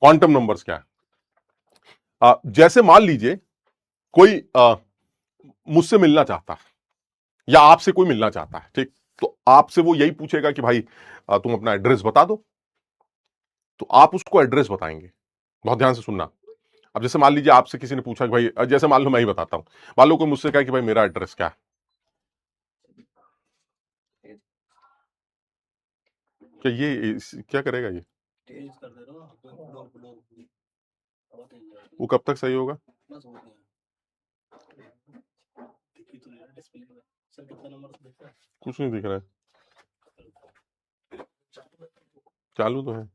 Quantum numbers क्या है? जैसे मान लीजिए कोई मुझसे मिलना चाहता है या आपसे कोई मिलना चाहता है, ठीक, तो आपसे वो यही पूछेगा कि भाई तुम अपना एड्रेस बता दो, तो आप उसको एड्रेस बताएंगे। बहुत ध्यान से सुनना। अब जैसे मान लीजिए आपसे किसी ने पूछा कि भाई, जैसे मान लो मैं ही बताता हूं, मान लो कोई मुझसे कहा कि भाई मेरा एड्रेस क्या है, क्या क्या करेगा ये? वो कब तक सही होगा? कुछ नहीं दिख रहा है। चालू तो है।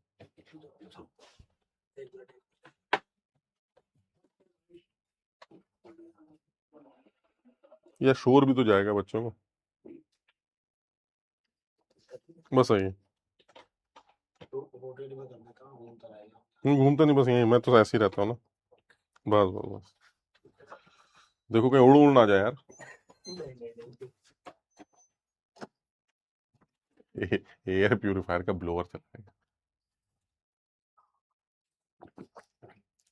या शोर भी तो जाएगा बच्चों को। बस सही है। घूमता नहीं, बस यही मैं तो ऐसे ही रहता हूँ ना। बस बस बस। देखो कहीं उड़ उड़ ना जाए यार। एयर प्यूरिफायर का ब्लोअर चलाएगा।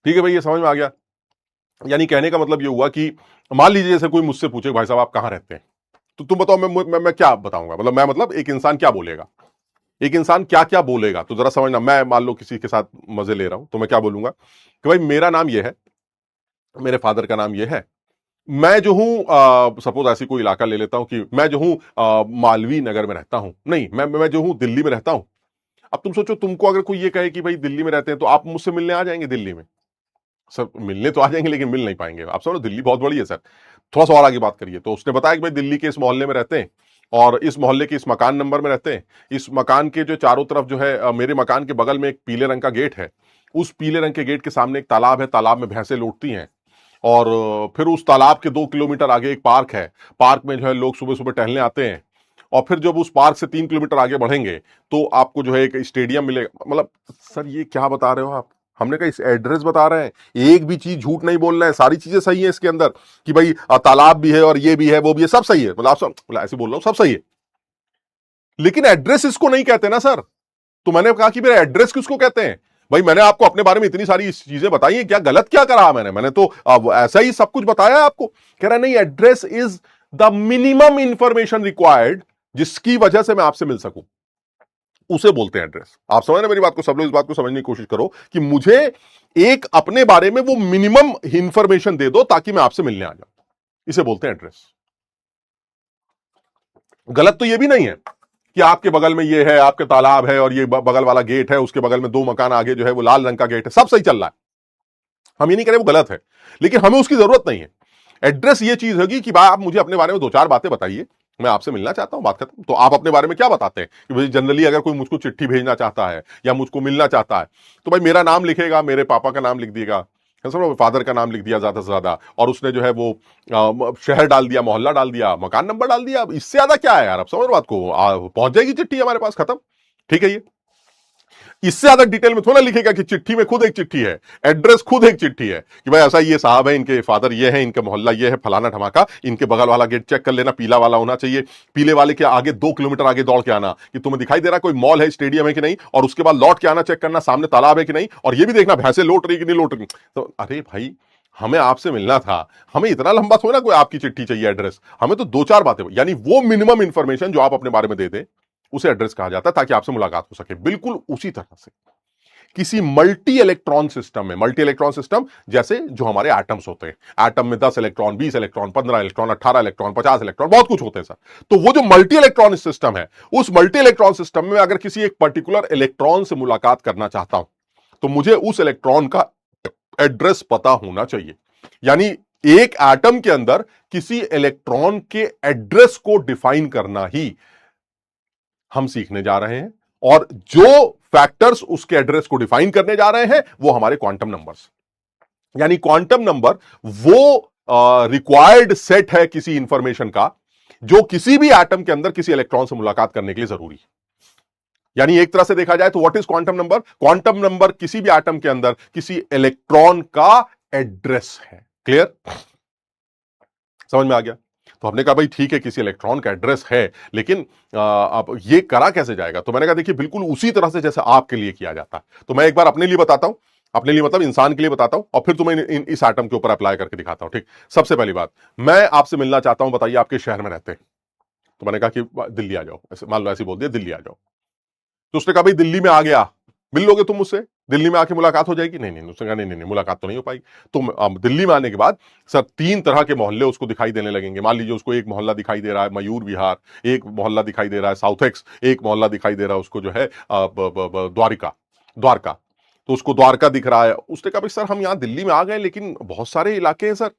ठीक है भाई, ये समझ में आ गया। यानी कहने का मतलब ये हुआ कि मान लीजिए जैसे कोई मुझसे पूछे भाई साहब आप कहां रहते हैं, तो तुम बताओ मैं क्या बताऊंगा, मतलब मैं मतलब एक इंसान क्या बोलेगा, एक इंसान क्या क्या बोलेगा, तो जरा समझना। मैं मान लो किसी के साथ मजे ले रहा हूं, तो मैं क्या बोलूंगा कि भाई मेरा नाम ये है, मेरे फादर का नाम ये है, मैं जो हूं सपोज ऐसी कोई इलाका ले लेता हूं कि मैं जो हूं मालवीय नगर में रहता हूं, नहीं मैं जो हूं दिल्ली में रहता हूं। अब तुम सोचो, तुमको अगर कोई ये कहे कि भाई दिल्ली में रहते हैं, तो आप मुझसे मिलने आ जाएंगे दिल्ली में? सर मिलने तो आ जाएंगे लेकिन मिल नहीं पाएंगे। आप समझो दिल्ली बहुत बड़ी है सर। थोड़ा सा और आगे बात करिए, तो उसने बताया कि भाई दिल्ली के इस मोहल्ले में रहते हैं और इस मोहल्ले के इस मकान नंबर में रहते हैं, इस मकान के जो चारों तरफ जो है मेरे मकान के बगल में एक पीले रंग का गेट है, उस पीले रंग के गेट के सामने एक तालाब है, तालाब में भैंसें लौटती हैं, और फिर उस तालाब के 2 किलोमीटर आगे एक पार्क है, पार्क में जो है लोग सुबह सुबह टहलने आते हैं, और फिर जब उस पार्क से 3 किलोमीटर आगे बढ़ेंगे तो आपको जो है एक स्टेडियम मिलेगा। मतलब सर ये क्या बता रहे हो आप? हमने कहा इस एड्रेस बता रहे हैं, एक भी चीज झूठ नहीं बोल रहे हैं, सारी चीजें सही है इसके अंदर, कि भाई तालाब भी है और ये भी है वो भी है, सब सही है, मतलब आप सब मतलब ऐसे बोल रहा हूं सब सही है, लेकिन एड्रेस इसको नहीं कहते ना सर। तो मैंने कहा कि मेरा एड्रेस किसको कहते हैं? भाई मैंने आपको अपने बारे में इतनी सारी चीजें बताई हैं, क्या गलत क्या करा मैंने तो ऐसा ही सब कुछ बताया आपको। कह रहा नहीं, address is the minimum information required जिसकी वजह से मैं आपसे मिल सकूं, उसे बोलते हैं एड्रेस। आप समझ रहे मेरी बात को? सब लोग इस बात को समझने की कोशिश करो कि मुझे एक अपने बारे में वो मिनिमम इंफॉर्मेशन दे दो ताकि मैं आपसे मिलने आ जाऊं, इसे बोलते हैं एड्रेस। गलत तो ये भी नहीं है कि आपके बगल में ये है, आपके तालाब है और ये बगल वाला गेट है, उसके बगल में 2 मकान आगे जो है वो लाल रंग का गेट है, सब सही चल रहा है, हम ये नहीं कह रहे वो गलत है, लेकिन हमें उसकी जरूरत नहीं है। एड्रेस ये चीज होगी कि भाई आप मुझे अपने बारे में 2-4 बातें बताइए, मैं आपसे मिलना चाहता हूं, बात खत्म। तो आप अपने बारे में क्या बताते हैं कि भाई जनरली अगर कोई मुझको चिट्ठी भेजना चाहता है या मुझको मिलना चाहता है, तो भाई मेरा नाम लिखेगा, मेरे पापा का नाम लिख देगा, समझो फादर का नाम लिख दिया ज्यादा से ज्यादा, और उसने जो है वो शहर डाल दिया, मोहल्ला डाल दिया, मकान नंबर डाल दिया, इससे ज्यादा क्या है यार? आप समझ बात को, पहुंच जाएगी चिट्ठी हमारे पास, खत्म। ठीक है, ये इससे ज्यादा डिटेल में थोड़ा लिखेगा कि चिट्ठी में खुद एक चिट्ठी है, एड्रेस खुद एक चिट्ठी है कि भाई ऐसा ये साहब है, इनके फादर ये है, इनका मोहल्ला ये है, फलाना धमाका, इनके बगल वाला गेट चेक कर लेना, पीला वाला होना चाहिए, पीले वाले के आगे 2 किलोमीटर आगे दौड़ के आना कि तुम्हें दिखाई दे रहा कोई मॉल है, स्टेडियम है कि नहीं, और उसके बाद लौट के आना, चेक करना सामने तालाब है कि नहीं, और ये भी देखना भैंसे लौट रही कि नहीं लौट रही। तो अरे भाई हमें आपसे मिलना था, हमें इतना लंबा थोड़ा कोई आपकी चिट्ठी चाहिए एड्रेस, हमें तो 2-4 बातें, यानी वो मिनिमम इंफॉर्मेशन जो आप अपने बारे में दे दें उसे एड्रेस कहा जाता है, ताकि आपसे मुलाकात हो सके। बिल्कुल उसी तरह से किसी मल्टी इलेक्ट्रॉन सिस्टम में, मल्टी इलेक्ट्रॉन सिस्टम जैसे जो हमारे एटम्स होते हैं, एटम में 10 electron, 20 electron, 15 electron, 18 electron, 50 electron, बहुत कुछ होते हैं सर। तो वो जो मल्टी इलेक्ट्रॉन सिस्टम है, उस मल्टी इलेक्ट्रॉन सिस्टम में अगर किसी एक पर्टिकुलर इलेक्ट्रॉन से मुलाकात करना चाहता हूं, तो मुझे उस इलेक्ट्रॉन का एड्रेस पता होना चाहिए। यानी एक एटम के अंदर किसी इलेक्ट्रॉन के एड्रेस को डिफाइन करना ही हम सीखने जा रहे हैं, और जो फैक्टर्स उसके एड्रेस को डिफाइन करने जा रहे हैं वो हमारे क्वांटम नंबर्स। यानी क्वांटम नंबर वो रिक्वायर्ड सेट है किसी इंफॉर्मेशन का जो किसी भी एटम के अंदर किसी इलेक्ट्रॉन से मुलाकात करने के लिए जरूरी है। यानी एक तरह से देखा जाए तो what is quantum number? Quantum number किसी भी एटम के अंदर किसी इलेक्ट्रॉन का एड्रेस है। क्लियर? समझ में आ गया? तो हमने कहा भाई ठीक है, किसी इलेक्ट्रॉन का एड्रेस है, लेकिन अब ये करा कैसे जाएगा? तो मैंने कहा देखिए बिल्कुल उसी तरह से जैसे आपके लिए किया जाता है। तो मैं एक बार अपने लिए बताता हूं। अपने लिए मतलब इंसान के लिए बताता हूं और फिर तुम्हें इस आइटम के ऊपर अप्लाई करके दिखाता हूं। ठीक, सबसे पहली बात, मैं आपसे मिलना चाहता हूं, बताइए आपके शहर में रहते हैं। तो मैंने कहा कि दिल्ली आ जाओ, ऐसे मान लो ऐसे बोल दिया दिल्ली आ जाओ। तो उसने कहा भाई दिल्ली में आ गया, मिल लोगे तुम मुझसे, दिल्ली में आके मुलाकात हो जाएगी? नहीं नहीं, उसने कहा नहीं नहीं नहीं, मुलाकात तो नहीं हो पाई। तुम दिल्ली में आने के बाद सर 3 तरह के मोहल्ले उसको दिखाई देने लगेंगे। मान लीजिए उसको एक मोहल्ला दिखाई दे रहा है मयूर विहार, एक मोहल्ला दिखाई दे रहा है साउथ एक्स, एक मोहल्ला दिखाई दे रहा है उसको जो है द्वारिका, द्वारका। तो उसको द्वारका दिख रहा है। उसने कहा भाई सर हम यहां दिल्ली में आ गए लेकिन बहुत सारे इलाके हैं सर,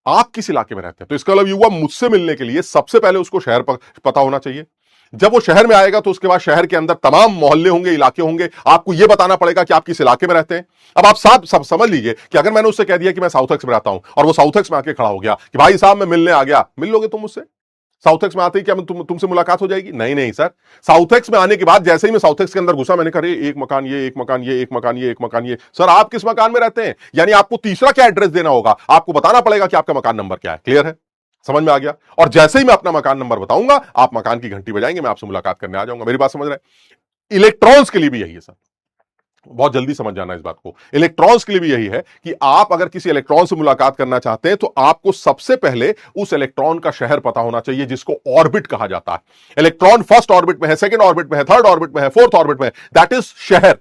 आप किस इलाके में रहते हैं? तो इसका मतलब ये हुआ मुझसे मिलने के लिए सबसे पहले उसको शहर पता होना चाहिए। जब वो शहर में आएगा तो उसके बाद शहर के अंदर तमाम मोहल्ले होंगे, इलाके होंगे, आपको यह बताना पड़ेगा कि आप किस इलाके में रहते हैं। अब आप साथ सब समझ लीजिए कि अगर मैंने उससे कह दिया कि मैं साउथ एक्स में रहता हूं और वो साउथ एक्स में आके खड़ा हो गया कि भाई साहब मैं मिलने आ गया, मिल लोगे तुम मुझसे? साउथ एक्स में आते ही क्या तुमसे मुलाकात हो जाएगी? नहीं नहीं सर, साउथ एक्स में आने के बाद जैसे ही मैं साउथ एक्स के अंदर घुसा, मैंने कहा एक मकान ये, एक मकान ये, एक मकान ये, एक मकान ये। सर आप किस मकान में रहते हैं? यानी आपको तीसरा क्या एड्रेस देना होगा, आपको बताना पड़ेगा कि आपका मकान नंबर क्या है। क्लियर है? समझ में आ गया? और जैसे ही मैं अपना मकान नंबर बताऊंगा, आप मकान की घंटी बजाएंगे, मैं आपसे मुलाकात करने आ जाऊंगा। मेरी बात समझ रहे हैं? इलेक्ट्रॉन्स के लिए भी यही है सर, बहुत जल्दी समझ जाना इस बात को। इलेक्ट्रॉन्स के लिए भी यही है कि आप अगर किसी इलेक्ट्रॉन से मुलाकात करना चाहते हैं तो आपको सबसे पहले उस इलेक्ट्रॉन का शहर पता होना चाहिए, जिसको ऑर्बिट कहा जाता है। इलेक्ट्रॉन फर्स्ट ऑर्बिट में है, सेकंड ऑर्बिट में है, थर्ड ऑर्बिट में है, फोर्थ ऑर्बिट में है, दैट इज शहर।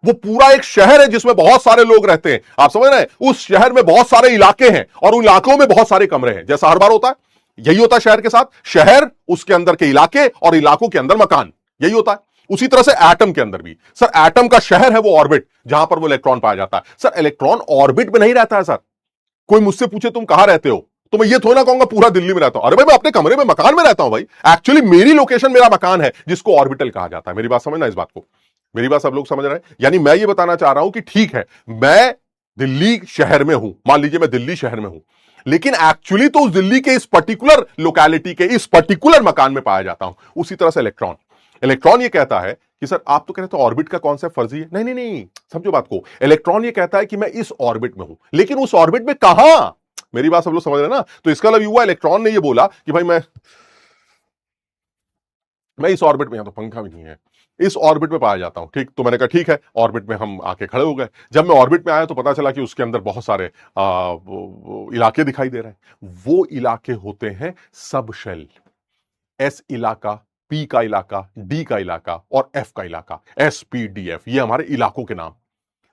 वो पूरा एक शहर है जिसमें बहुत सारे लोग रहते हैं। आप समझ रहे हैं? उस शहर में बहुत सारे इलाके हैं और उन इलाकों में बहुत सारे कमरे हैं। जैसा हर बार होता है, यही होता है शहर के साथ। शहर, उसके अंदर के इलाके और इलाकों के अंदर मकान, यही होता है। उसी तरह से एटम के अंदर भी सर, एटम का शहर है वो ऑर्बिट, जहां पर वो इलेक्ट्रॉन पाया जाता है। सर इलेक्ट्रॉन ऑर्बिट में नहीं रहता है सर। कोई मुझसे पूछे तुम कहां रहते हो, तो मैं ये थोड़ा ना कहूंगा पूरा दिल्ली में रहता हूं। अरे भाई मैं अपने कमरे में मकान में रहता हूं भाई। एक्चुअली मेरी लोकेशन, मेरा मकान है जिसको ऑर्बिटल कहा जाता है। मेरी बात समझना इस बात को, मेरी बात सब लोग समझ रहे हैं? यानी मैं ये बताना चाह रहा हूं कि ठीक है मैं दिल्ली शहर में हूं, मान लीजिए मैं दिल्ली शहर में हूं, लेकिन एक्चुअली तो उस दिल्ली के इस पर्टिकुलर लोकेलिटी के इस पर्टिकुलर मकान में पाया जाता हूं। उसी तरह से इलेक्ट्रॉन, इलेक्ट्रॉन ये कहता है कि सर आप तो कह रहे थे ऑर्बिट का कॉन्सेप्ट फर्जी है। नहीं नहीं नहीं, समझो बात को। इलेक्ट्रॉन ये कहता है कि मैं इस ऑर्बिट में हूं, लेकिन उस ऑर्बिट में कहां? मेरी बात सब लोग समझ रहे हैं ना? तो इसका मतलब हुआ इलेक्ट्रॉन ने ये बोला कि भाई मैं इस ऑर्बिट में, यहां तो पंखा भी नहीं है, इस ऑर्बिट में पाया जाता हूं। ठीक, तो मैंने कहा ठीक है, ऑर्बिट में हम आके खड़े हो गए। जब मैं ऑर्बिट में आया तो पता चला कि उसके अंदर बहुत सारे वो इलाके दिखाई दे रहे हैं। वो इलाके होते हैं सब शेल। एस इलाका, पी का इलाका, डी का इलाका और एफ का इलाका, एस पी डी एफ, ये हमारे इलाकों के नाम।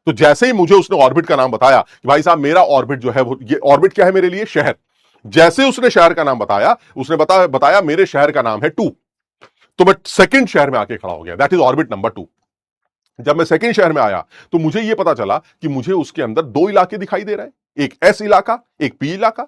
तो जैसे ही मुझे उसने ऑर्बिट का नाम बताया कि भाई साहब मेरा ऑर्बिट जो है वो, ये ऑर्बिट क्या है मेरे लिए? शहर। जैसे उसने शहर का नाम बताया, उसने बताया मेरे शहर का नाम है 2, तो मैं सेकंड शहर में आके खड़ा हो गया, दैट इज ऑर्बिट नंबर 2। जब मैं सेकंड शहर में आया तो मुझे यह पता चला कि मुझे उसके अंदर 2 इलाके दिखाई दे रहे हैं, एक एस इलाका, एक पी इलाका।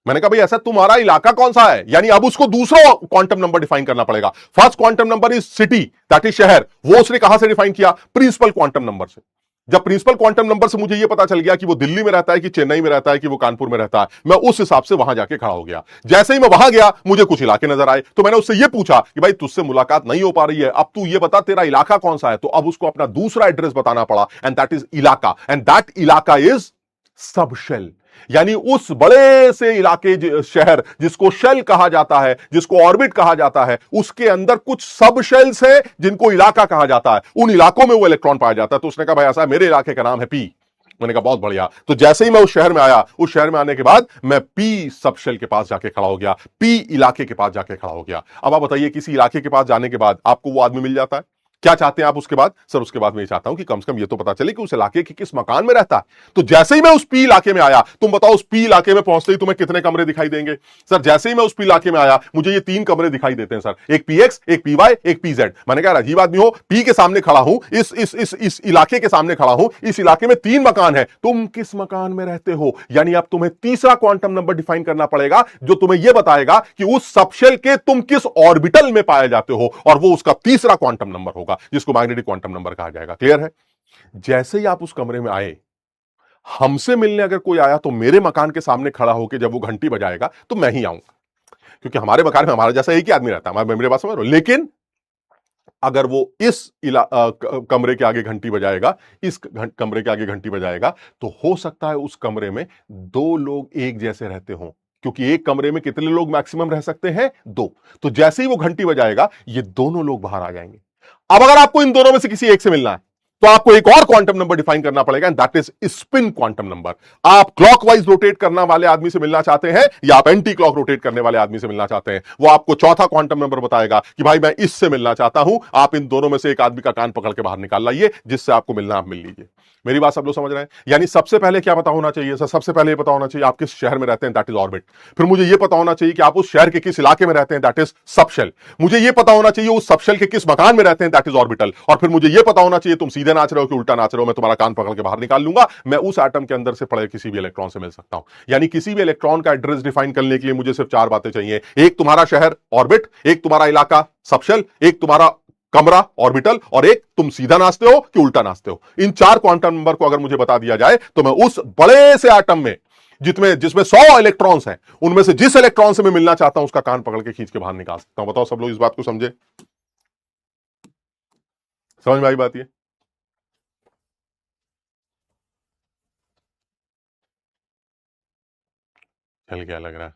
मैंने कहा भाई ऐसा तुम्हारा इलाका कौन सा है? यानी अब उसको दूसरा क्वांटम नंबर डिफाइन करना पड़ेगा। First quantum number is city, that is शहर। वो उसने कहां से डिफाइन किया? प्रिंसिपल क्वांटम नंबर से। जब प्रिंसिपल क्वांटम नंबर से मुझे यह पता चल गया कि वो दिल्ली में रहता है कि चेन्नई में रहता है कि वो कानपुर में रहता है, मैं उस हिसाब से वहां जाके खड़ा हो गया। जैसे ही मैं वहां गया मुझे कुछ इलाके नजर आए, तो मैंने उससे यह पूछा कि भाई तुझसे मुलाकात नहीं हो पा रही है, अब तू ये बता तेरा इलाका कौन सा है। तो अब उसको अपना दूसरा एड्रेस बताना पड़ा, एंड दैट इज इलाका, एंड दैट इलाका इज सब शेल। यानी उस बड़े से इलाके, शहर जिसको शेल कहा जाता है, जिसको ऑर्बिट कहा जाता है, उसके अंदर कुछ सब शेल्स है जिनको इलाका कहा जाता है। उन इलाकों में वो इलेक्ट्रॉन पाया जाता है। तो उसने कहा भाई ऐसा मेरे इलाके का नाम है पी। मैंने कहा बहुत बढ़िया। तो जैसे ही मैं उस शहर में आया, उस शहर में आने के बाद मैं पी सब शेल के पास जाके खड़ा हो गया, पी इलाके के पास जाके खड़ा हो गया। अब आप बताइए किसी इलाके के पास जाने के बाद आपको वो आदमी मिल जाता है, क्या चाहते हैं आप उसके बाद? सर उसके बाद मैं ये चाहता हूं कि कम से कम ये तो पता चले कि उस इलाके के किस मकान में रहता है। तो जैसे ही मैं उस पी इलाके में आया, तुम बताओ उस पी इलाके में पहुंचते ही तुम्हें कितने कमरे दिखाई देंगे? सर जैसे ही मैं उस पी इलाके में आया मुझे ये 3 कमरे दिखाई देते हैं सर, एक पी एक्स, एक पी वाई, एक पी जेड। मैंने कहा अजीब आदमी हो, पी के सामने खड़ा हूं, इस इलाके के सामने खड़ा हूं, इस इलाके में 3 मकान है, तुम किस मकान में रहते हो? यानी अब तुम्हें तीसरा क्वांटम नंबर डिफाइन करना पड़ेगा जो तुम्हें यह बताएगा कि उस सबशेल के तुम किस ऑर्बिटल में पाए जाते हो, और वो उसका तीसरा क्वांटम नंबर होगा जिसको मैग्नेटिक क्वांटम नंबर कहा जाएगा। क्लियर है? जैसे ही आप उस कमरे में आए, हमसे मिलने अगर कोई आया तो मेरे मकान के सामने खड़ा होकर जब वो घंटी बजाएगा तो मैं ही आऊंगा, क्योंकि हमारे मकान में हमारा जैसा एक ही आदमी रहता है। मेरे पास समझ रहे हो? लेकिन अगर वो इस कमरे के आगे घंटी बजाएगा, इस कमरे के आगे घंटी बजाएगा, तो हो सकता है उस कमरे में 2 लोग एक जैसे रहते हों, क्योंकि एक कमरे में कितने लोग मैक्सिमम रह सकते हैं? 2। तो जैसे ही वो घंटी बजाएगा ये दोनों लोग बाहर आ जाएंगे। अब अगर आपको इन दोनों में से किसी एक से मिलना है, तो आपको एक और क्वांटम नंबर डिफाइन करना पड़ेगा, and that is spin quantum number. आप क्लॉकवाइज रोटेट करने वाले आदमी से मिलना चाहते हैं या आप एंटी क्लॉक रोटेट करने वाले आदमी से मिलना चाहते हैं, वो आपको चौथा क्वांटम नंबर बताएगा कि भाई मैं इससे मिलना चाहता हूं, आप इन दोनों में से एक आदमी का कान पकड़ के बाहर निकाल लाइए, जिससे आपको मिलना आप मिल लीजिए। मेरी बात सब लोग समझ रहे हैं? यानी सबसे पहले क्या पता होना चाहिए सर? सबसे पहले ये पता होना चाहिए आप किस शहर में रहते हैं, दैट इज ऑर्बिट। फिर मुझे ये पता होना चाहिए कि आप उस शहर के किस इलाके में रहते हैं, दैट इज सबशेल। मुझे ये पता होना चाहिए उस सबशेल के किस मकान में रहते हैं, दैट इज ऑर्बिटल। और फिर मुझे ये पता होना चाहिए तुम सीधे नाच रहे हो कि उल्टा नाच रहे हो, मैं तुम्हारा कान पकड़ के बाहर निकाल लूंगा, मैं उस एटम के अंदर से पड़े किसी भी इलेक्ट्रॉन से मिल सकता हूं। यानी किसी भी इलेक्ट्रॉन का एड्रेस डिफाइन करने के लिए मुझे सिर्फ चार बातें चाहिए, एक तुम्हारा शहर ऑर्बिट, एक तुम्हारा इलाका सबशेल, एक तुम्हारा कमरा ऑर्बिटल, और एक तुम सीधा नाचते हो कि उल्टा नाचते हो। इन चार क्वांटम नंबर को अगर मुझे बता दिया जाए तो मैं उस बड़े से एटम में जिसमें 100 इलेक्ट्रॉन्स हैं, उनमें से जिस इलेक्ट्रॉन से मैं मिलना चाहता हूं उसका कान पकड़ के खींच के बाहर निकाल सकता हूं। बताओ सब लोग इस बात को समझे? समझ में आई बात? ये चल क्या लग रहा है?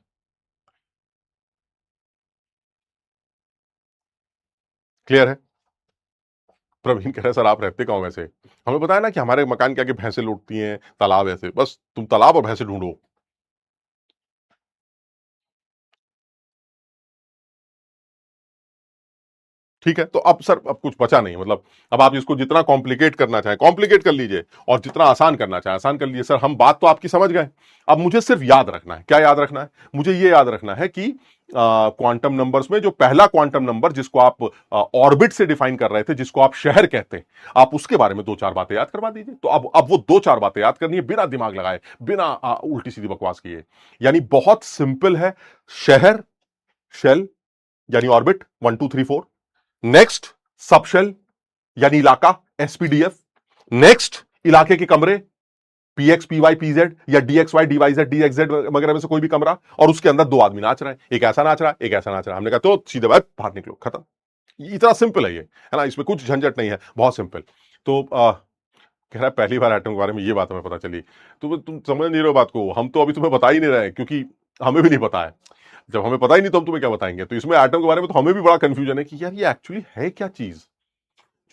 क्लियर है? प्रवीण कह रहे सर आप रहते कहाँ हो वैसे? हमें बताया ना कि हमारे मकान के आगे भैंसे लौटती हैं, तालाब ऐसे, बस तुम तालाब और भैंसे ढूंढो। ठीक है, तो अब सर अब कुछ बचा नहीं, मतलब अब आप इसको जितना कॉम्प्लिकेट करना चाहें कॉम्प्लिकेट कर लीजिए, और जितना आसान करना चाहें आसान कर लीजिए। सर हम बात तो आपकी समझ गए, अब मुझे सिर्फ याद रखना है। क्या याद रखना है? मुझे ये याद रखना है कि क्वांटम नंबर्स में जो पहला क्वांटम नंबर जिसको आप ऑर्बिट से डिफाइन कर रहे थे, जिसको आप शहर कहते हैं, आप उसके बारे में दो चार बातें याद करवा दीजिए। तो अब वो दो चार बातें याद करनी है, बिना दिमाग लगाए, बिना उल्टी सीधी बकवास किए। यानी बहुत सिंपल है। शहर शेल यानी ऑर्बिट 1 2 3 4, नेक्स्ट सबशेल यानी इलाका एसपीडीएफ, नेक्स्ट इलाके के कमरे पीएक्स पीवाई पीजेड या डीएक्स वाई डीवाई जेड डीएक्सजेड वगैरह में से कोई भी कमरा, और उसके अंदर दो आदमी नाच रहे हैं, एक ऐसा नाच रहा है एक ऐसा नाच रहा है। हमने कहा तो सीधे बाहर निकलो, खत्म। इतना सिंपल है ये, है ना? इसमें कुछ झंझट नहीं है, बहुत सिंपल। तो कह रहा है पहली बार एटम के बारे में ये बात हमें पता चली। तो तुम समझ नहीं रहे हो बात को, हम तो अभी तुम्हें बता ही नहीं रहे क्योंकि हमें भी नहीं पता है। जब हमें पता ही नहीं तो हम तुम्हें क्या बताएंगे? तो इसमें एटम के बारे में तो हमें भी बड़ा कंफ्यूजन है कि यार ये एक्चुअली है क्या चीज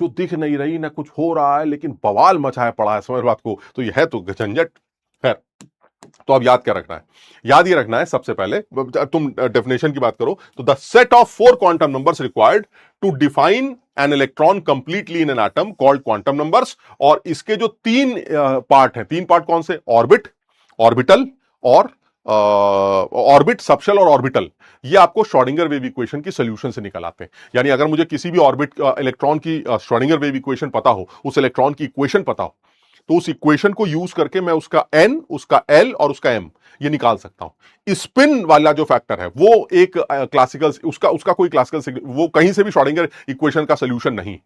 जो दिख नहीं रही, ना कुछ हो रहा है, लेकिन बवाल मचाया पड़ा है। समझ बात को? तो ये है तो झंझट। खैर, तो अब याद क्या रखना है? याद ये रखना है सबसे पहले, तुम डेफिनेशन की बात करो तो the set of 4 quantum numbers required to define an electron completely in an atom called quantum numbers. और इसके जो तीन पार्ट हैं, तीन पार्ट कौन से? ऑर्बिट, ऑर्बिटल और ऑर्बिट, सबशेल और ऑर्बिटल, ये आपको श्रोडिंगर वेव इक्वेशन की सोल्यूशन से निकल आते हैं। यानी अगर मुझे किसी भी ऑर्बिट इलेक्ट्रॉन की श्रोडिंगर वेव इक्वेशन पता हो, उस इलेक्ट्रॉन की इक्वेशन पता हो, तो उस इक्वेशन को यूज करके मैं उसका एन, उसका एल और उसका एम ये निकाल सकता हूं। स्पिन वाला जो फैक्टर है वो एक क्लासिकल, उसका कोई क्लासिकल, वो कहीं से भी श्रोडिंगर इक्वेशन का सोल्यूशन नहीं।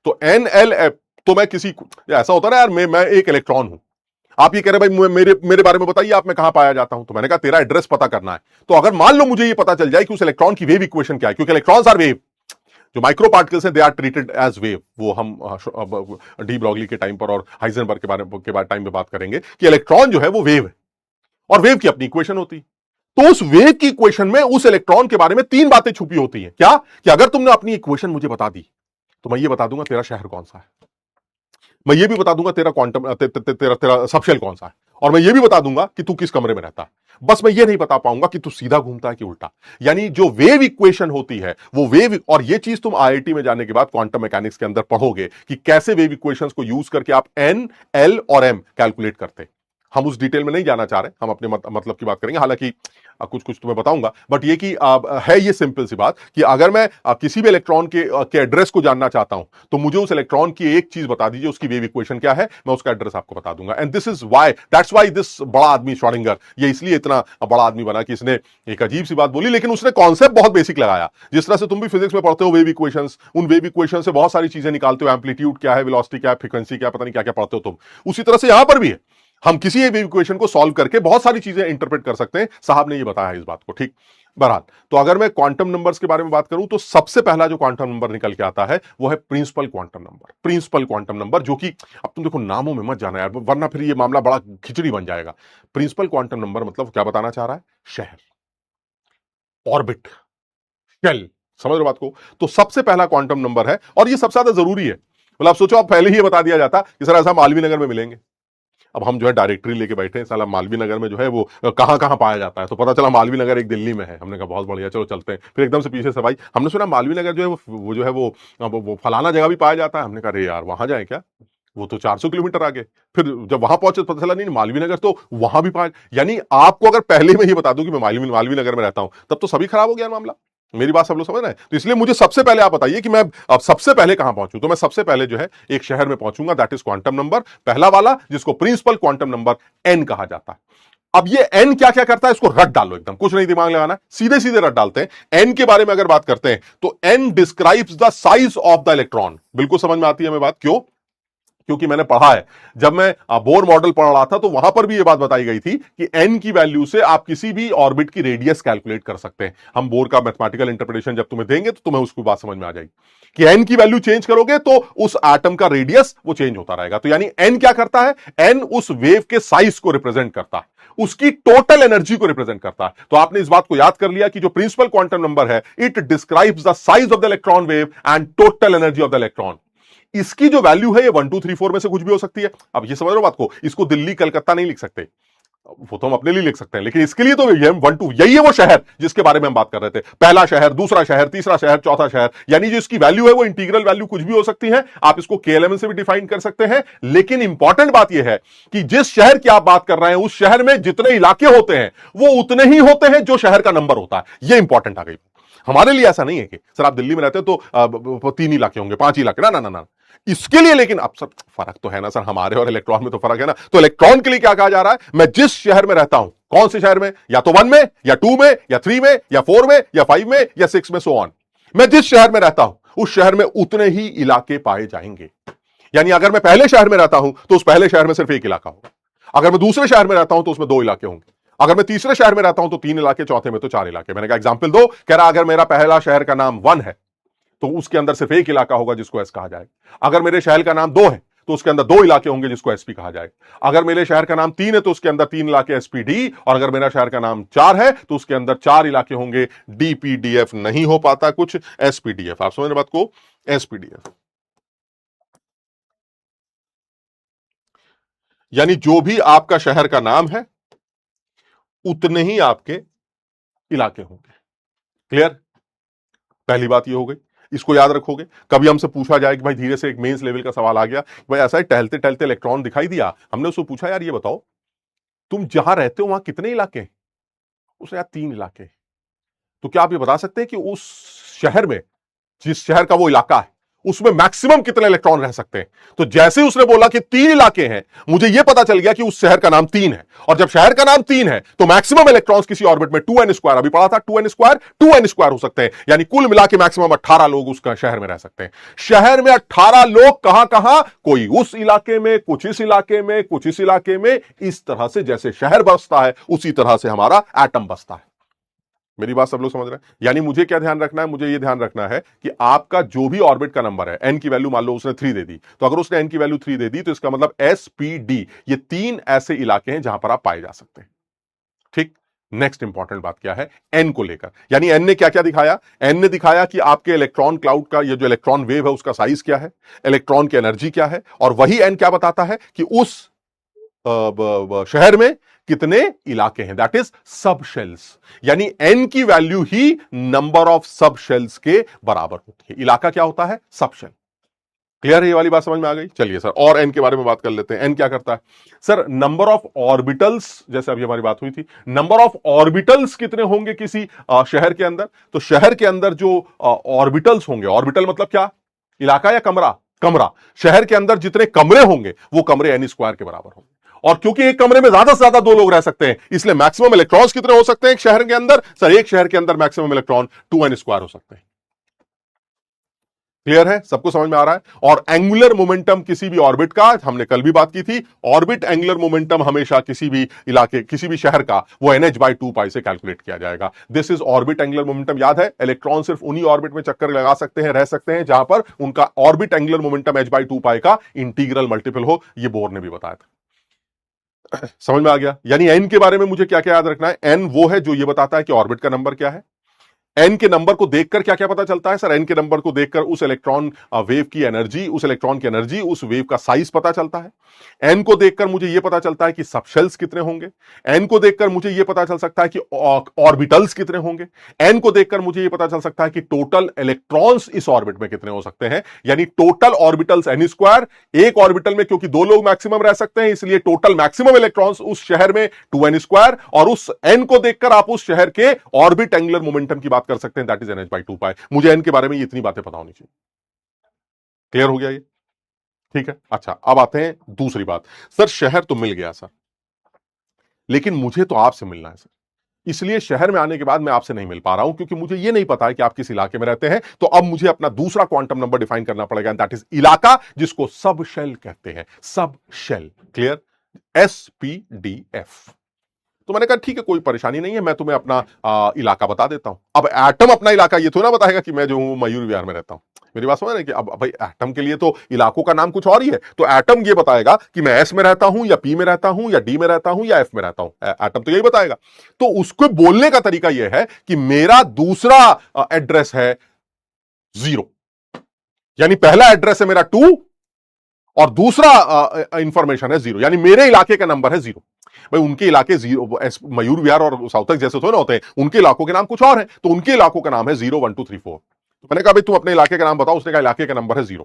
तो एन एल एफ, तो मैं किसी, ऐसा होता ना यार, मैं एक इलेक्ट्रॉन हूं, आप ये कह रहे भाई मेरे मेरे बारे में बताइए, आप मैं कहां पाया जाता हूं? तो मैंने कहा तेरा एड्रेस पता करना है। तो अगर मान लो मुझे ये पता चल जाए कि उस इलेक्ट्रॉन की वेव इक्वेशन क्या है, क्योंकि इलेक्ट्रॉन्स आर वेव, जो माइक्रो पार्टिकल्स हैं they are treated as wave. वो हम डी ब्रॉगली के टाइम पर और हाइजेनबर्ग के बारे टाइम में बात करेंगे कि इलेक्ट्रॉन जो है वो वेव है, और वेव की अपनी इक्वेशन होती है। तो उस वेव की इक्वेशन में उस इलेक्ट्रॉन के बारे में तीन बातें छुपी होती हैं। क्या? कि अगर तुमने अपनी इक्वेशन मुझे बता दी तो मैं ये बता दूंगा तेरा शहर कौन सा है, मैं ये भी बता दूंगा तेरा क्वांटम तेरा तेरा सबशेल कौन सा है, और मैं ये भी बता दूंगा कि तू किस कमरे में रहता है। बस मैं ये नहीं बता पाऊंगा कि तू सीधा घूमता है कि उल्टा। यानी जो वेव इक्वेशन होती है वो वेव, और ये चीज तुम आईआईटी में जाने के बाद क्वांटम मैकेनिक्स के अंदर पढ़ोगे कि कैसे वेव इक्वेशंस को यूज करके आप एन, एल और एम कैलकुलेट करते हैं। हम उस डिटेल में नहीं जाना चाह रहे, हम अपने मतलब की बात करेंगे। हालांकि कुछ कुछ तुम्हें बताऊंगा, बट ये कि है ये सिंपल सी बात कि अगर मैं किसी भी इलेक्ट्रॉन के एड्रेस को जानना चाहता हूं तो मुझे उस इलेक्ट्रॉन की एक चीज बता दीजिए, उसकी वेव इक्वेशन क्या है, मैं उसका एड्रेस आपको बता दूंगा। And this is why, that's why this बड़ा आदमी श्रोडिंगर ये इसलिए इतना बड़ा आदमी बना कि इसने एक अजीब सी बात बोली, लेकिन उसने कॉन्सेप्ट बहुत बेसिक लगाया। जिस तरह से तुम भी फिजिक्स में पढ़ते हो वेव इक्वेशंस, उन वेव इक्वेशन से बहुत सारी चीजें निकालते हो, एम्पलीट्यूड क्या है, वेलोसिटी क्या है, फ्रीक्वेंसी क्या, पता नहीं क्या क्या पढ़ते हो तुम, उसी तरह से यहां पर भी है। हम किसी एक इक्वेशन को सॉल्व करके बहुत सारी चीजें इंटरप्रेट कर सकते हैं। साहब ने ये बताया है इस बात को, ठीक। बहरहाल, तो अगर मैं क्वांटम नंबर्स के बारे में बात करूं तो सबसे पहला जो क्वांटम नंबर निकल के आता है वो है principal quantum number. Principal quantum number, जो कि अब तुम देखो नामों में मत जाना यार, वरना फिर ये मामला बड़ा खिचड़ी बन जाएगा। प्रिंसिपल क्वांटम नंबर मतलब क्या बताना चाह रहा है? शहर, ऑर्बिट, शेल। समझ रहे हो बात को? तो सबसे पहला क्वांटम नंबर है, और ये सबसे ज्यादा जरूरी है। मतलब आप सोचो, आप पहले ही बता दिया जाता कि सर ऐसा मालवीय नगर में मिलेंगे। अब हम जो है डायरेक्टरी लेके बैठे हैं, साला मालवीय नगर में जो है वो कहां कहां पाया जाता है, तो पता चला मालवीय नगर एक दिल्ली में है। हमने कहा बहुत बढ़िया, चलो चलते हैं। फिर एकदम से पीछे से भाई हमने सुना मालवीय नगर जो है वो जो है वो फलाना जगह भी पाया जाता है। हमने कहा अरे यार वहां जाए क्या, वो तो 400 किलोमीटर आगे। फिर जब वहां पहुंचे तो पता चला नहीं मालवीय नगर तो वहां भी पाया। यानी आपको अगर पहले में ही बता दूं कि मैं मालवीय नगर में रहता हूं, तब तो सभी खराब हो गया मामला। मेरी बात सब लोग समझ रहे हैं? तो इसलिए मुझे सबसे पहले आप बताइए कि मैं अब सबसे पहले कहां पहुंचूं। तो मैं सबसे पहले जो है एक शहर में पहुंचूंगा, दैट इज क्वांटम नंबर, पहला वाला जिसको प्रिंसिपल क्वांटम नंबर एन कहा जाता है। अब ये एन क्या क्या करता है, इसको रट डालो, एकदम कुछ नहीं दिमाग लगाना, सीधे सीधे रट डालते हैं। एन के बारे में अगर बात करते हैं तो N describes the size of the electron. बिल्कुल समझ में आती है हमें बात, क्यों? क्योंकि मैंने पढ़ा है, जब मैं बोर मॉडल पढ़ रहा था तो वहां पर भी यह बात बताई गई थी कि एन की वैल्यू से आप किसी भी ऑर्बिट की रेडियस कैलकुलेट कर सकते हैं। हम बोर का मैथमेटिकल इंटरप्रिटेशन जब तुम्हें देंगे तो तुम्हें उसकी बात समझ में आ जाएगी कि एन की वैल्यू चेंज करोगे तो उस एटम का रेडियस वो चेंज होता रहेगा। तो यानी एन क्या करता है, एन उस वेव के साइज को रिप्रेजेंट करता है, उसकी टोटल एनर्जी को रिप्रेजेंट करता है। तो आपने इस बात को याद कर लिया कि जो प्रिंसिपल क्वांटम नंबर है, it describes the size of the electron wave and total energy of the electron. इसकी जो वैल्यू है ये 1 2 3 4 में से कुछ भी हो सकती है। अब ये समझ रहे हो बात को? इसको दिल्ली कलकत्ता नहीं लिख सकते, वो तो हम अपने लिए लिख सकते हैं, लेकिन इसके लिए तो ये 1 2, यही है वो शहर जिसके बारे में हम बात कर रहे थे। पहला शहर, दूसरा शहर, तीसरा शहर, चौथा शहर, यानी जो इसकी वैल्यू है वो इंटीग्रल वैल्यू कुछ भी हो सकती है। आप इसको केएलएम से भी डिफाइन कर सकते हैं। लेकिन इंपॉर्टेंट बात यह है कि जिस शहर की आप बात कर रहे हैं उस शहर में जितने इलाके होते हैं वो उतने ही होते हैं जो शहर का नंबर होता है। यह इंपॉर्टेंट आ गई। हमारे लिए ऐसा नहीं है कि सर आप दिल्ली में रहते हो तो 3 इलाके होंगे, 5 इलाके, ना ना ना ना, इसके लिए लेकिन अब सब फर्क तो है ना सर, हमारे और इलेक्ट्रॉन में तो फर्क है ना। तो इलेक्ट्रॉन के लिए क्या कहा जा रहा है, मैं जिस शहर में रहता हूं, कौन से शहर में, या तो 1 में या 2 में या 3 में या 4 में या 5 में या 6 में, सो ऑन, मैं जिस शहर में रहता हूं उस शहर में उतने ही इलाके पाए जाएंगे। यानी अगर मैं पहले शहर में रहता हूं तो उस पहले शहर में सिर्फ एक इलाका होगा, अगर मैं दूसरे शहर में रहता हूं तो उसमें 2 इलाके होंगे, अगर मैं तीसरे शहर में रहता हूं तो 3 इलाके, चौथे में तो 4 इलाके। मैंने कहा एग्जाम्पल दो, कह रहा अगर मेरा पहला शहर का नाम 1 है तो उसके अंदर सिर्फ एक इलाका होगा जिसको एस कहा जाएगा। अगर मेरे शहर का नाम 2 है तो उसके अंदर 2 इलाके होंगे जिसको एसपी कहा जाएगा। अगर मेरे शहर का नाम 3 है तो उसके अंदर 3 इलाके एसपीडी, और अगर मेरा शहर का नाम 4 है तो उसके अंदर 4 इलाके होंगे डीपीडीएफ। नहीं हो पाता कुछ, एसपीडीएफ। आप समझ रहे बात को? एसपीडीएफ यानी जो भी आपका शहर का नाम है उतने ही आपके इलाके होंगे। क्लियर? पहली बात ये हो गई, इसको याद रखोगे। कभी हमसे पूछा जाए कि भाई धीरे से एक मेंस लेवल का सवाल आ गया, भाई ऐसा ही टहलते टहलते इलेक्ट्रॉन दिखाई दिया, हमने उसको पूछा यार ये बताओ तुम जहां रहते हो वहां कितने इलाके हैं? उसने यार 3 इलाके। तो क्या आप ये बता सकते हैं कि उस शहर में, जिस शहर का वो इलाका है, उसमें मैक्सिमम कितने इलेक्ट्रॉन रह सकते हैं? तो जैसे उसने बोला कि 3 इलाके हैं, मुझे यह पता चल गया कि उस शहर का नाम 3 है, और जब शहर का नाम 3 है तो मैक्सिमम इलेक्ट्रॉन्स किसी ऑर्बिट में 2n², अभी पढ़ा था 2n² हो सकते हैं, यानी कुल मिला के मैक्सिमम 18 लोग उस शहर में रह सकते हैं। शहर में 18 लोग कहां कहां, कोई उस इलाके में, कुछ इस इलाके में, कुछ इस इलाके में। इस तरह से जैसे शहर बसता है उसी तरह से हमारा एटम बसता है। मेरी बात सब लोग समझ रहे हैं? यानी मुझे क्या ध्यान रखना है, मुझे यह ध्यान रखना है कि आपका जो भी ऑर्बिट का नंबर है, एन की वैल्यू मान लो उसने 3 दे दी, तो अगर उसने एन की वैल्यू 3 दे दी तो इसका मतलब एसपीडी, ये 3 ऐसे इलाके हैं जहां पर आप पाए जा सकते हैं। ठीक। नेक्स्ट इंपॉर्टेंट बात क्या है एन को लेकर, यानी एन ने क्या क्या दिखाया? एन ने दिखाया कि आपके इलेक्ट्रॉन क्लाउड का ये जो इलेक्ट्रॉन वेव है उसका साइज क्या है, इलेक्ट्रॉन की एनर्जी क्या है, और वही एन क्या बताता है कि उस शहर में कितने इलाके हैं, दैट इज सब शेल्स। यानी एन की वैल्यू ही नंबर ऑफ सब शेल्स के बराबर होती है। इलाका क्या होता है? सब शेल। क्लियर है? ये वाली बात समझ में आ गई? चलिए सर और एन के बारे में बात कर लेते हैं। एन क्या करता है सर? नंबर ऑफ ऑर्बिटल्स, जैसे अभी हमारी बात हुई थी, नंबर ऑफ ऑर्बिटल्स कितने होंगे किसी शहर के अंदर? तो शहर के अंदर जो ऑर्बिटल्स होंगे, ऑर्बिटल मतलब क्या? इलाका या कमरा? कमरा। शहर के अंदर जितने कमरे होंगे वो कमरे n² के बराबर होंगे, और क्योंकि एक कमरे में ज्यादा से ज्यादा 2 लोग रह सकते हैं इसलिए मैक्सिमम इलेक्ट्रॉन्स कितने हो सकते हैं एक शहर के अंदर? सर एक शहर के अंदर मैक्सिमम इलेक्ट्रॉन 2n² हो सकते हैं। क्लियर है? सबको समझ में आ रहा है? और एंगुलर मोमेंटम किसी भी ऑर्बिट का, हमने कल भी बात की थी, ऑर्बिट एंगुलर मोमेंटम हमेशा किसी भी इलाके, किसी भी शहर का, वो nh/2π से कैलकुलेट किया जाएगा। This is orbit angular momentum. याद है इलेक्ट्रॉन सिर्फ उन्हीं ऑर्बिट में चक्कर लगा सकते हैं, रह सकते हैं जहां पर उनका ऑर्बिट एंगुलर मोमेंटम h/2π का इंटीग्रल मल्टीपल हो। ये बोर ने भी बताया था। समझ में आ गया? यानी एन के बारे में मुझे क्या क्या याद रखना है? एन वो है जो ये बताता है कि ऑर्बिट का नंबर क्या है, एन के नंबर को देखकर क्या क्या पता चलता है सर? एन के नंबर को देखकर उस इलेक्ट्रॉन वेव की एनर्जी, उस इलेक्ट्रॉन की एनर्जी, उस वेव का साइज पता चलता है। एन को देखकर मुझे यह पता चलता है कि सबशेल्स कितने होंगे। एन को देखकर मुझे यह पता चल सकता है कि ऑर्बिटल्स कितने होंगे। एन को देखकर मुझे यह पता चल सकता है कि टोटल इलेक्ट्रॉन्स इस ऑर्बिट में कितने हो सकते हैं, यानी टोटल ऑर्बिटल्स एन स्क्वायर। एक ऑर्बिटल में क्योंकि दो लोग मैक्सिमम रह सकते हैं, इसलिए टोटल मैक्सिमम इलेक्ट्रॉन्स उस शहर में 2n स्क्वायर, और उस एन को देखकर आप उस शहर के ऑर्बिट एंगुलर मोमेंटम की बात कर सकते हैं, दैट इज NH/2π। मुझे एन के बारे में ये इतनी बातें पता होनी चाहिए। क्लियर हो गया ये? ठीक है। अच्छा, अब आते हैं दूसरी बात। सर शहर तो मिल गया सर, लेकिन मुझे तो आपसे मिलना है सर, इसलिए शहर में आने के बाद मैं आपसे नहीं मिल पा रहा हूं क्योंकि मुझे यह नहीं पता है कि आप किस इलाके में रहते हैं। तो अब मुझे अपना दूसरा क्वांटम नंबर डिफाइन करना पड़ेगा, दैट इज इलाका, जिसको सब शेल कहते हैं। सब शेल। क्लियर? SPDF। तो मैंने कहा ठीक है, कोई परेशानी नहीं है, मैं तुम्हें अपना इलाका बता देता हूं। अब एटम अपना इलाका ये तो ना बताएगा कि मैं जो हूं मयूर विहार में रहता हूं। मेरी बात समझ रहे हैं कि अब भाई एटम के लिए तो इलाकों का नाम कुछ और ही है। तो एटम ये बताएगा कि मैं S में रहता हूं या P में रहता हूं या D में रहता हूं या F में रहता हूं। एटम तो यही बताएगा। तो उसको बोलने का तरीका यह है कि मेरा दूसरा एड्रेस है 0, यानी पहला एड्रेस है मेरा 2 और दूसरा इंफॉर्मेशन है 0, यानी मेरे इलाके का नंबर है 0। भाई उनके इलाके 0, मयूर विहार और साउथक जैसे थोड़े ना होते हैं, उनके इलाकों के नाम कुछ और हैं। तो उनके इलाकों का नाम है 0 1 2 3 4। तो मैंने कहा भाई तुम अपने इलाके का नाम बताओ। उसने कहा इलाके का नंबर है 0।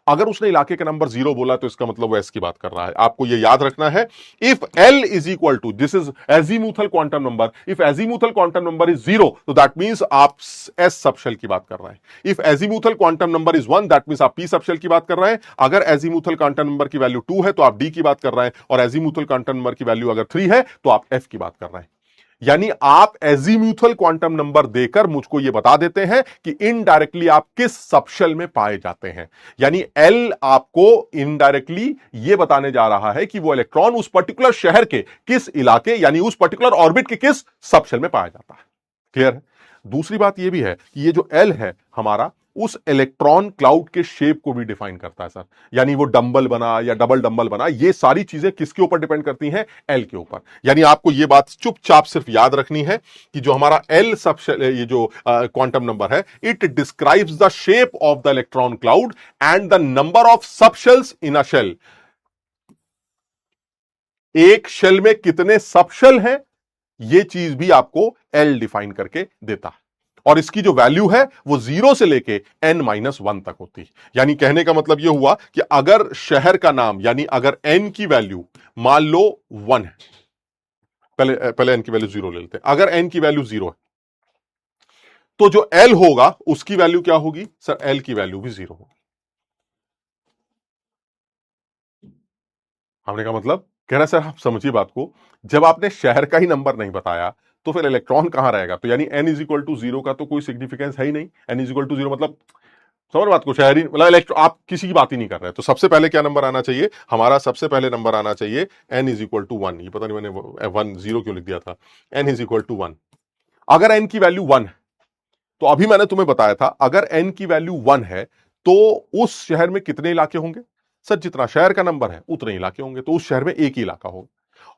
अगर उसने इलाके का नंबर 0 बोला तो इसका मतलब वो एस की बात कर रहा है। आपको यह याद रखना है, if L is equal to, this is azimuthal quantum number, if azimuthal quantum number is 0 तो दैट मींस आप एस सबशेल की बात कर रहे हैं। If azimuthal quantum number is 1 that means आप पी सबशेल की बात कर रहे हैं। अगर एजीमुथल क्वांटम नंबर की वैल्यू 2 है तो आप डी की बात कर रहे हैं, और एजीमुथल क्वांटम नंबर की वैल्यू अगर 3 है तो आप एफ की बात कर रहे हैं। यानी आप एजीम्यूथल क्वांटम नंबर देकर मुझको यह बता देते हैं कि इनडायरेक्टली आप किस सबशेल में पाए जाते हैं। यानी एल आपको इनडायरेक्टली यह बताने जा रहा है कि वो इलेक्ट्रॉन उस पर्टिकुलर शहर के किस इलाके, यानी उस पर्टिकुलर ऑर्बिट के किस सबशेल में पाया जाता है। क्लियर है? दूसरी बात यह भी है कि ये जो एल है हमारा, उस इलेक्ट्रॉन क्लाउड के शेप को भी डिफाइन करता है सर। यानी वो डंबल बना या डबल डंबल बना, ये सारी चीजें किसके ऊपर डिपेंड करती हैं? एल के ऊपर। यानी आपको ये बात चुपचाप सिर्फ याद रखनी है कि जो हमारा एल सबशेल, ये जो क्वांटम नंबर है, it describes the shape of the electron cloud and the number of subshells in a shell. एक शेल में कितने सबशेल हैं, ये चीज भी आपको एल डिफाइन करके देता है। और इसकी जो वैल्यू है वो 0 से लेके n-1 तक होती है। यानी कहने का मतलब यह हुआ कि अगर शहर का नाम, यानी अगर n की वैल्यू मान लो 1 है, पहले n की वैल्यू 0 ले लेते हैं। अगर n की वैल्यू 0 है तो जो l होगा उसकी वैल्यू क्या होगी सर? l की वैल्यू भी 0 होगी। हमने कहा मतलब कह रहा सर आप समझिए बात को, जब आपने शहर का ही नंबर नहीं बताया तो फिर इलेक्ट्रॉन कहां रहेगा? तो यानी n इज इक्वल टू 0 का तो कोई सिग्निफिकेंस है ही नहीं। n इज इक्वल टू 0 मतलब समझ बात को, शहरी मतलब इलेक्ट्रॉन, आप किसी की बात ही नहीं कर रहे। तो सबसे पहले क्या नंबर आना चाहिए हमारा? सबसे पहले नंबर आना चाहिए n इज इक्वल टू 1। ये पता नहीं मैंने 1 0 क्यों लिख दिया था। n is equal to 1। अगर n की वैल्यू 1 है तो अभी मैंने तुम्हें बताया था, अगर n की वैल्यू 1 है तो उस शहर में कितने इलाके होंगे? सर जितना शहर का नंबर है उतने इलाके होंगे, तो उस शहर में एक ही इलाका होगा।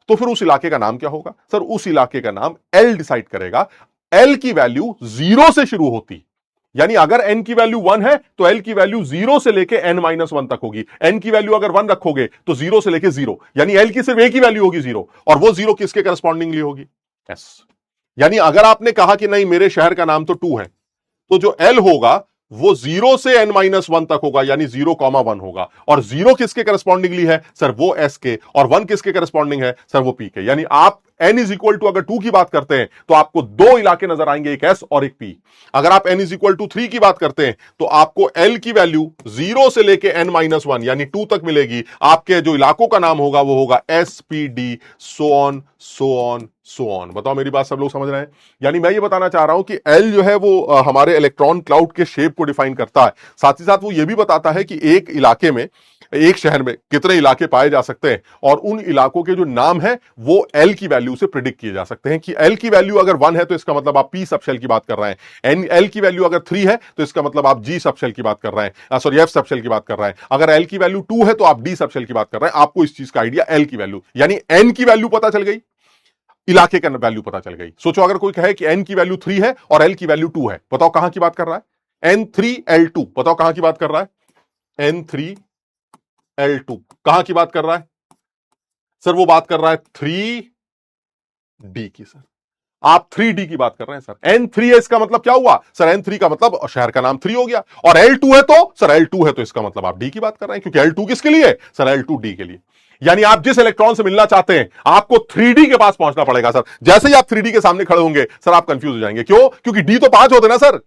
तो फिर उस इलाके का नाम क्या होगा? सर उस इलाके का नाम L डिसाइड करेगा। L की वैल्यू 0 से शुरू होती, यानी अगर n की वैल्यू 1 है तो L की वैल्यू 0 से लेके n-1 तक होगी। n की वैल्यू अगर 1 रखोगे तो 0 से लेके 0, यानी L की सिर्फ एक ही वैल्यू होगी 0, और वो 0 किसके करस्पॉन्डिंगली होगी? S। यानी अगर आपने कहा कि नहीं मेरे शहर का नाम तो 2 है, तो जो L होगा वो 0 से n-1 तक होगा, यानी 0,1 होगा। और 0 किसके करस्पॉन्डिंगली है सर? वो S के। और 1 किसके करस्पॉन्डिंग है सर? वो P के। यानी आप n इज इक्वल टू अगर 2 की बात करते हैं तो आपको 2 इलाके नजर आएंगे, एक S और एक P। अगर आप n इज इक्वल टू 3 की बात करते हैं तो आपको L की वैल्यू 0 से लेके n-1 यानी 2 तक मिलेगी। आपके जो इलाकों का नाम होगा वो होगा SPD, so on so on so on. बताओ मेरी बात सब लोग समझ रहे हैं? यानी मैं ये बताना चाह रहा हूं कि L जो है वो हमारे इलेक्ट्रॉन क्लाउड के शेप को डिफाइन करता है। साथ ही साथ वो ये भी बताता है कि एक इलाके में, एक शहर में कितने इलाके पाए जा सकते हैं, और उन इलाकों के जो नाम है वो L की वैल्यू से प्रिडिक्ट किए जा सकते हैं। कि L की वैल्यू अगर 1 है तो इसका मतलब आप P सबशेल की बात कर रहे हैं। L की वैल्यू अगर 3 है तो इसका मतलब आप G सबशेल की बात कर रहे हैं, सॉरी F सबशेल की बात कर रहे हैं। अगर L की वैल्यू 2 है तो आप D सबशेल की बात कर रहे हैं। आपको इस चीज का आइडिया L की वैल्यू, यानी N की वैल्यू पता चल गई। इलाके का वैल्यू पता चल गई। सोचो अगर कोई कहे कि n की वैल्यू 3 है और l की वैल्यू 2 है, बताओ कहां की बात कर रहा है? N3L2, बताओ कहां की बात कर रहा है? N3L2 कहां की बात कर रहा है सर? वो बात कर रहा है 3D की। सर आप 3D की बात कर रहे हैं सर। N3 है, इसका मतलब क्या हुआ सर? N3 का मतलब शहर का नाम 3 हो गया, और L2 है तो सर L2 है तो इसका मतलब आप D की बात कर रहे हैं, क्योंकि L2 किसके लिए है सर? L2 D के लिए। यानी आप जिस इलेक्ट्रॉन से मिलना चाहते हैं आपको 3D के पास पहुंचना पड़ेगा सर। जैसे ही आप 3D के सामने खड़े होंगे सर आप कंफ्यूज हो जाएंगे। क्यों? क्योंकि D तो 5 होते ना सर।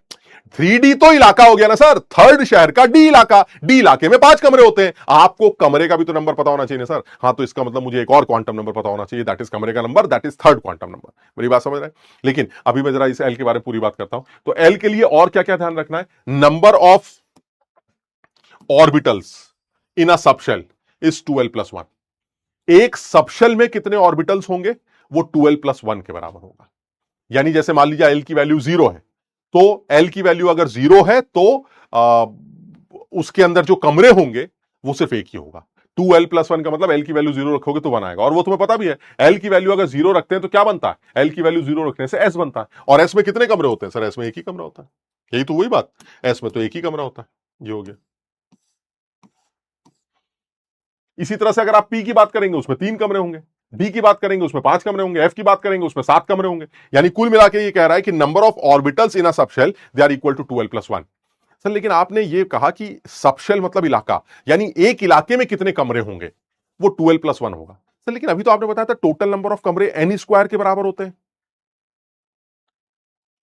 3D तो इलाका हो गया ना सर, थर्ड शहर का D इलाका, D इलाके में 5 कमरे होते हैं। आपको कमरे का भी तो नंबर पता होना चाहिए सर। हाँ, तो इसका मतलब मुझे एक और क्वांटम नंबर पता होना चाहिए, दैट इज कमरे का number, that is third quantum number. मेरी बात समझ रहे हैं? लेकिन अभी मैं जरा इस L के बारे में पूरी बात करता हूं। तो L के लिए और क्या क्या ध्यान रखना है? Number of orbitals in a subshell is 2l+1। एक सबशेल में कितने ऑर्बिटल्स होंगे? वो 2l+1 के बराबर होगा। यानी जैसे मान लीजिए L की वैल्यू 0 है, तो L की वैल्यू अगर 0 है तो उसके अंदर जो कमरे होंगे वो सिर्फ एक ही होगा। 2l+1 का मतलब L की वैल्यू 0 रखोगे तो 1 आएगा। और वो तुम्हें पता भी है, L की वैल्यू अगर 0 रखते हैं तो क्या बनता है? L की वैल्यू 0 रखने से S बनता है। और S में कितने कमरे होते हैं सर? S में एक ही कमरा होता है। यही तो वही बात, S में तो एक ही कमरा होता है। ये हो गया। इसी तरह से अगर आप P की बात करेंगे उसमें 3 कमरे होंगे, D की बात करेंगे उसमें 5 कमरे होंगे, F की बात करेंगे उसमें 7 कमरे होंगे। यानी कुल मिला के ये कह रहा है कि number of orbitals in a subshell they are equal to 2l+1। Sir लेकिन आपने ये कहा कि सबशेल मतलब इलाका, यानी एक इलाके में कितने कमरे होंगे? वो 2l+1 होगा। सर लेकिन अभी तो आपने बताया था टोटल नंबर ऑफ कमरे n² के बराबर होते हैं।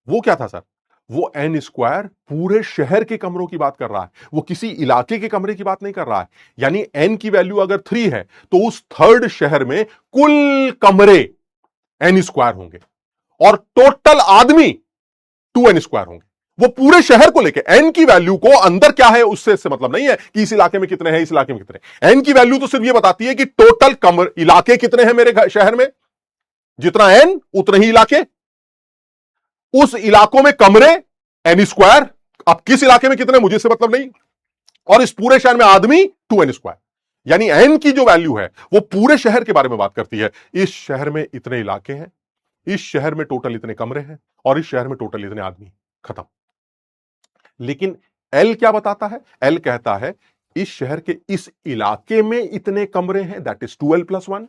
वो क्या था सर? वो n² पूरे शहर के कमरों की बात कर रहा है, वो किसी इलाके के कमरे की बात नहीं कर रहा है। यानी n की वैल्यू अगर 3 है तो उस थर्ड शहर में कुल कमरे n² होंगे और टोटल आदमी 2n² होंगे। वो पूरे शहर को लेके n की वैल्यू को अंदर क्या है उससे इससे मतलब नहीं है कि इस इलाके में कितने हैं, इस इलाके में कितने। n की वैल्यू तो सिर्फ ये बताती है कि टोटल कमरे इलाके कितने हैं मेरे शहर में, जितना n उतने ही इलाके, उस इलाकों में कमरे n²। अब किस इलाके में कितने मुझे से मतलब नहीं, और इस पूरे शहर में आदमी 2n²। यानी n की जो वैल्यू है वो पूरे शहर के बारे में बात करती है। इस शहर में इतने इलाके हैं, इस शहर में टोटल इतने कमरे हैं, और इस शहर में टोटल इतने आदमी। खत्म। लेकिन L क्या बताता है? L कहता है इस शहर के इस इलाके में इतने कमरे हैं, दैट इज 2l+1।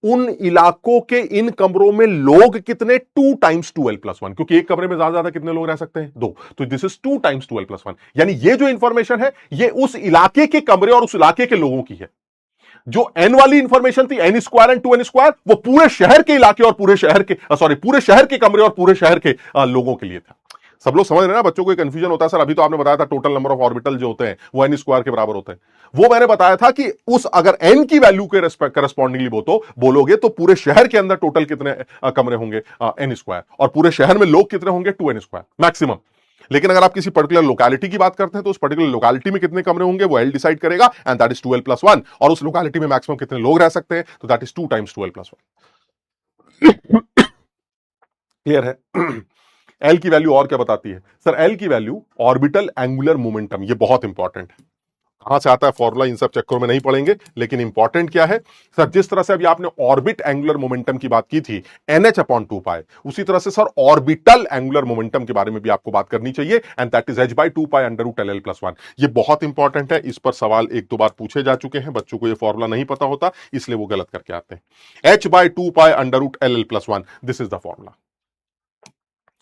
उन इलाकों के इन कमरों में लोग कितने? 2 टाइम्स 2l+1, क्योंकि एक कमरे में ज्यादा कितने लोग रह सकते हैं? 2। तो दिस इज 2 टाइम्स 2l+1। यानी ये जो इंफॉर्मेशन है ये उस इलाके के कमरे और उस इलाके के लोगों की है। जो n वाली इंफॉर्मेशन थी n² एंड 2n², वो पूरे शहर के इलाके और पूरे शहर के पूरे शहर के कमरे और पूरे शहर के लोगों के लिए था। सब लोग समझ रहे हैं ना? बच्चों को कंफ्यूजन होता है सर। अभी तो आपने बताया था टोटल नंबर ऑफ ऑर्बिटल जो होते हैं वो n² के बराबर होते हैं। वो मैंने बताया था कि उस अगर n की वैल्यू के करस्पॉन्डिंगली बोलोगे तो पूरे शहर के अंदर टोटल कितने कमरे होंगे? n²। और पूरे शहर में लोग कितने होंगे? 2n² maximum. लेकिन अगर आप किसी पर्टिकुलर लोकेलिटी की बात करते हैं तो उस पर्टिकुलर लोकेलिटी में कितने कमरे होंगे वो L डिसाइड करेगा, एंड दैट इज 2l+1। और उस लोकेलिटी में मैक्सिमम कितने लोग रह सकते हैं, तो that is 2 times 2l+1। Clear है? L की वैल्यू और क्या बताती है सर? L की वैल्यू ऑर्बिटल एंगुलर मोमेंटम, ये बहुत इंपॉर्टेंट है। कहां से आता है फॉर्मूला इन सब चक्करों में नहीं पढ़ेंगे, लेकिन इंपॉर्टेंट क्या है सर? जिस तरह से अभी आपने ऑर्बिट एंगुलर मोमेंटम की बात की थी NH/2π, उसी तरह से सर ऑर्बिटल एंगुलर मोमेंटम के बारे में भी आपको बात करनी चाहिए, एंड दैट इज h/2π√LL+1। ये बहुत इंपॉर्टेंट है। इस पर सवाल 1-2 बार पूछे जा चुके हैं, बच्चों को ये फॉर्मूला नहीं पता होता इसलिए वो गलत करके आते हैं। h/2π√LL+1, this is the formula.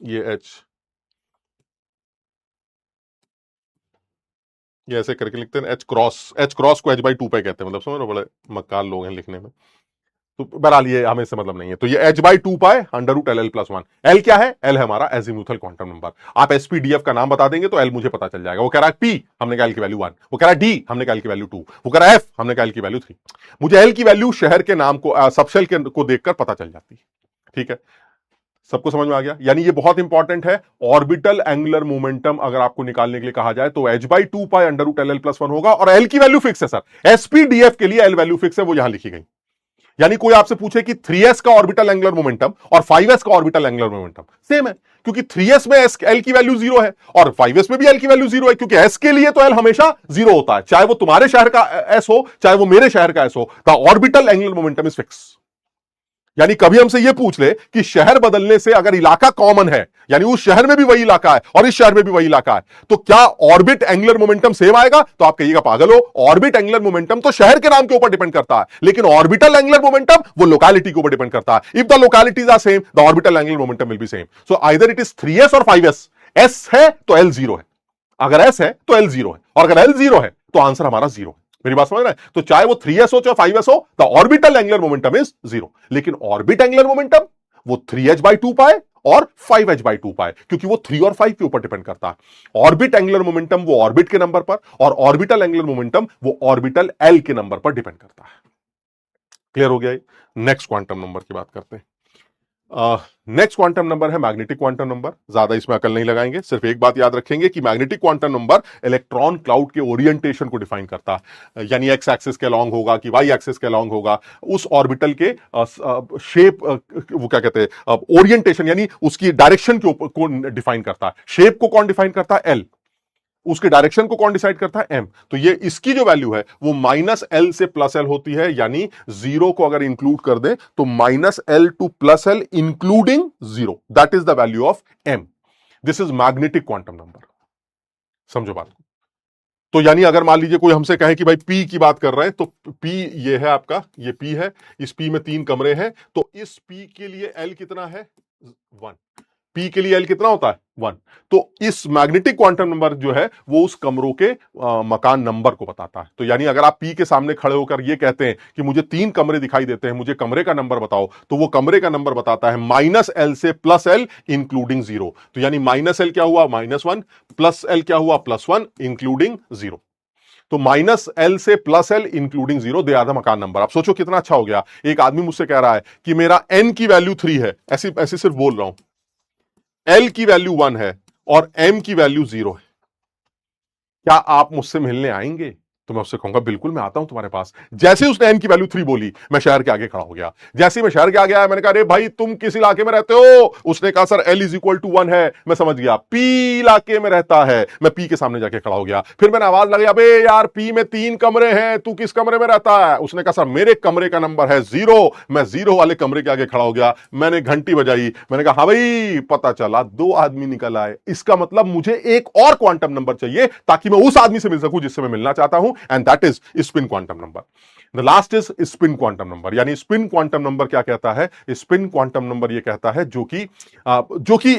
ये ये ऐसे करके लिखते हैं h क्रॉस को h/2π कहते हैं, मतलब समझ रहे हो? बड़े मक्कार लोग हैं लिखने में। तो बहरहाल ये हमें से मतलब नहीं है। तो ये h/2π√LL+1। L क्या है? L है हमारा एजीमुथल क्वांटम नंबर। आप SPDF का नाम बता देंगे तो L मुझे पता चल जाएगा। वो कह रहा है P, हमने कहा L की वैल्यू 1। वो कह रहा है D, हमने कहा L की वैल्यू 2। वो कह रहा है F, हमने कहा L की वैल्यू 3। मुझे L की वैल्यू शहर के नाम को सबशेल को देखकर पता चल जाती है। ठीक है, सबको समझ में आ गया? यानी ये बहुत इंपॉर्टेंट है। ऑर्बिटल एंगुलर मोमेंटम अगर आपको निकालने के लिए कहा जाए तो h/2π√LL+1 होगा, और L की वैल्यू फिक्स है सर। SPDF के लिए L वैल्यू फिक्स है, वो यहां लिखी गई। यानी कोई आपसे पूछे कि 3s का ऑर्बिटल एंगुलर मोमेंटम और 5s का ऑर्बिटल एंगुलर मोमेंटम सेम है, क्योंकि 3s में L की वैल्यू 0 है और 5s में भी L की वैल्यू 0 है, क्योंकि s के लिए तो L हमेशा 0 होता है, चाहे वो तुम्हारे शहर का s हो चाहे वो मेरे शहर का s हो। The orbital angular momentum is fix. यानी कभी हमसे यह पूछ ले कि शहर बदलने से अगर इलाका कॉमन है, यानी उस शहर में भी वही इलाका है और इस शहर में भी वही इलाका है, तो क्या ऑर्बिट एंगुलर मोमेंटम सेम आएगा? तो आप कहिएगा पागल हो, ऑर्बिट एंगुलर मोमेंटम तो शहर के नाम के ऊपर डिपेंड करता है, लेकिन ऑर्बिटल एंगुलर मोमेंटम वो लोकेलिटी के ऊपर डिपेंड करता है। If the localities are same, the orbital angular momentum will be same. So either it is 3s और 5s। s है तो l 0 है, अगर s है तो l 0 है, और अगर l 0 है तो आंसर हमारा 0 है। मेरी बात समझ रहे हैं? तो चाहे वो 3s हो चाहे 5s हो, the orbital angular momentum is 0। लेकिन ऑर्बिट एंगुलर मोमेंटम वो 3h/2 पाए और 5h/2 पाए, क्योंकि वो 3 और 5 के ऊपर डिपेंड करता है। ऑर्बिट एंगुलर मोमेंटम वो ऑर्बिट के नंबर पर, और ऑर्बिटल एंगुलर मोमेंटम वो ऑर्बिटल एल के नंबर पर डिपेंड करता है। क्लियर हो गया? नेक्स्ट क्वांटम नंबर की बात करते हैं। नेक्स्ट क्वांटम नंबर है मैग्नेटिक क्वांटम नंबर। ज्यादा इसमें अकल नहीं लगाएंगे, सिर्फ एक बात याद रखेंगे कि magnetic quantum number electron cloud के ओरिएंटेशन को डिफाइन करता है, यानी एक्स एक्सिस के अलॉन्ग होगा कि वाई एक्सिस के अलॉन्ग होगा, उस ऑर्बिटल के शेप, वो क्या कहते हैं, ओरिएंटेशन यानी उसकी डायरेक्शन को डिफाइन करता है। शेप को कौन डिफाइन करता है? एल। उसके डायरेक्शन को कौन डिसाइड करता है? एम। तो ये इसकी जो वैल्यू है वो -l से +l होती है, यानी 0 को अगर इंक्लूड कर दे तो -l to +l including 0, that is the value of m। This is magnetic quantum number. समझो बात को। तो यानी अगर मान लीजिए कोई हमसे कहे कि भाई p की बात कर रहे हैं, तो p ये है आपका, ये p है, इस p में 3 कमरे हैं, तो इस p के लिए l कितना है? 1। P के लिए L कितना होता है? 1। तो इस मैग्नेटिक क्वांटम नंबर जो है वो उस कमरों के मकान नंबर को बताता है। तो यानी अगर आप P के सामने खड़े होकर ये कहते हैं कि मुझे 3 कमरे दिखाई देते हैं, मुझे कमरे का नंबर बताओ, तो वो कमरे का नंबर बताता है -l से +l इंक्लूडिंग 0। तो यानी -l क्या हुआ? -1, +l क्या हुआ? +1 इंक्लूडिंग 0। तो -l से +l including 0 they are the मकान नंबर। आप सोचो कितना अच्छा हो गया। एक आदमी मुझसे कह रहा है कि मेरा n की वैल्यू 3 है, ऐसी ऐसी सिर्फ बोल रहा हूं, L की वैल्यू 1 है और M की वैल्यू 0 है, क्या आप मुझसे मिलने आएंगे? तो मैं उससे कहूंगा बिल्कुल मैं आता हूं तुम्हारे पास। जैसे उसने M की वैल्यू 3 बोली, मैं शहर के आगे खड़ा हो गया। जैसे मैं शहर के आगे आया, मैंने कहा अरे भाई तुम किस इलाके में रहते हो? उसने कहा सर L = 1 है। मैं समझ गया P इलाके में रहता है। मैं P के सामने जाके खड़ा हो गया। फिर मैंने आवाज लगाई, अबे यार P में 3 कमरे हैं, तू किस कमरे में रहता है? उसने कहा सर मेरे कमरे का नंबर है 0। मैं 0 वाले कमरे के आगे खड़ा हो गया। मैंने घंटी बजाई, मैंने कहा हाँ भाई, पता चला 2 आदमी निकल आए। इसका मतलब मुझे एक और क्वांटम नंबर चाहिए ताकि मैं उस आदमी से मिल सकूं जिससे मैं मिलना चाहता हूं, and that is spin quantum number. The last is spin quantum number. यानी स्पिन क्वांटम नंबर क्या कहता है? स्पिन क्वांटम नंबर ये कहता है जो कि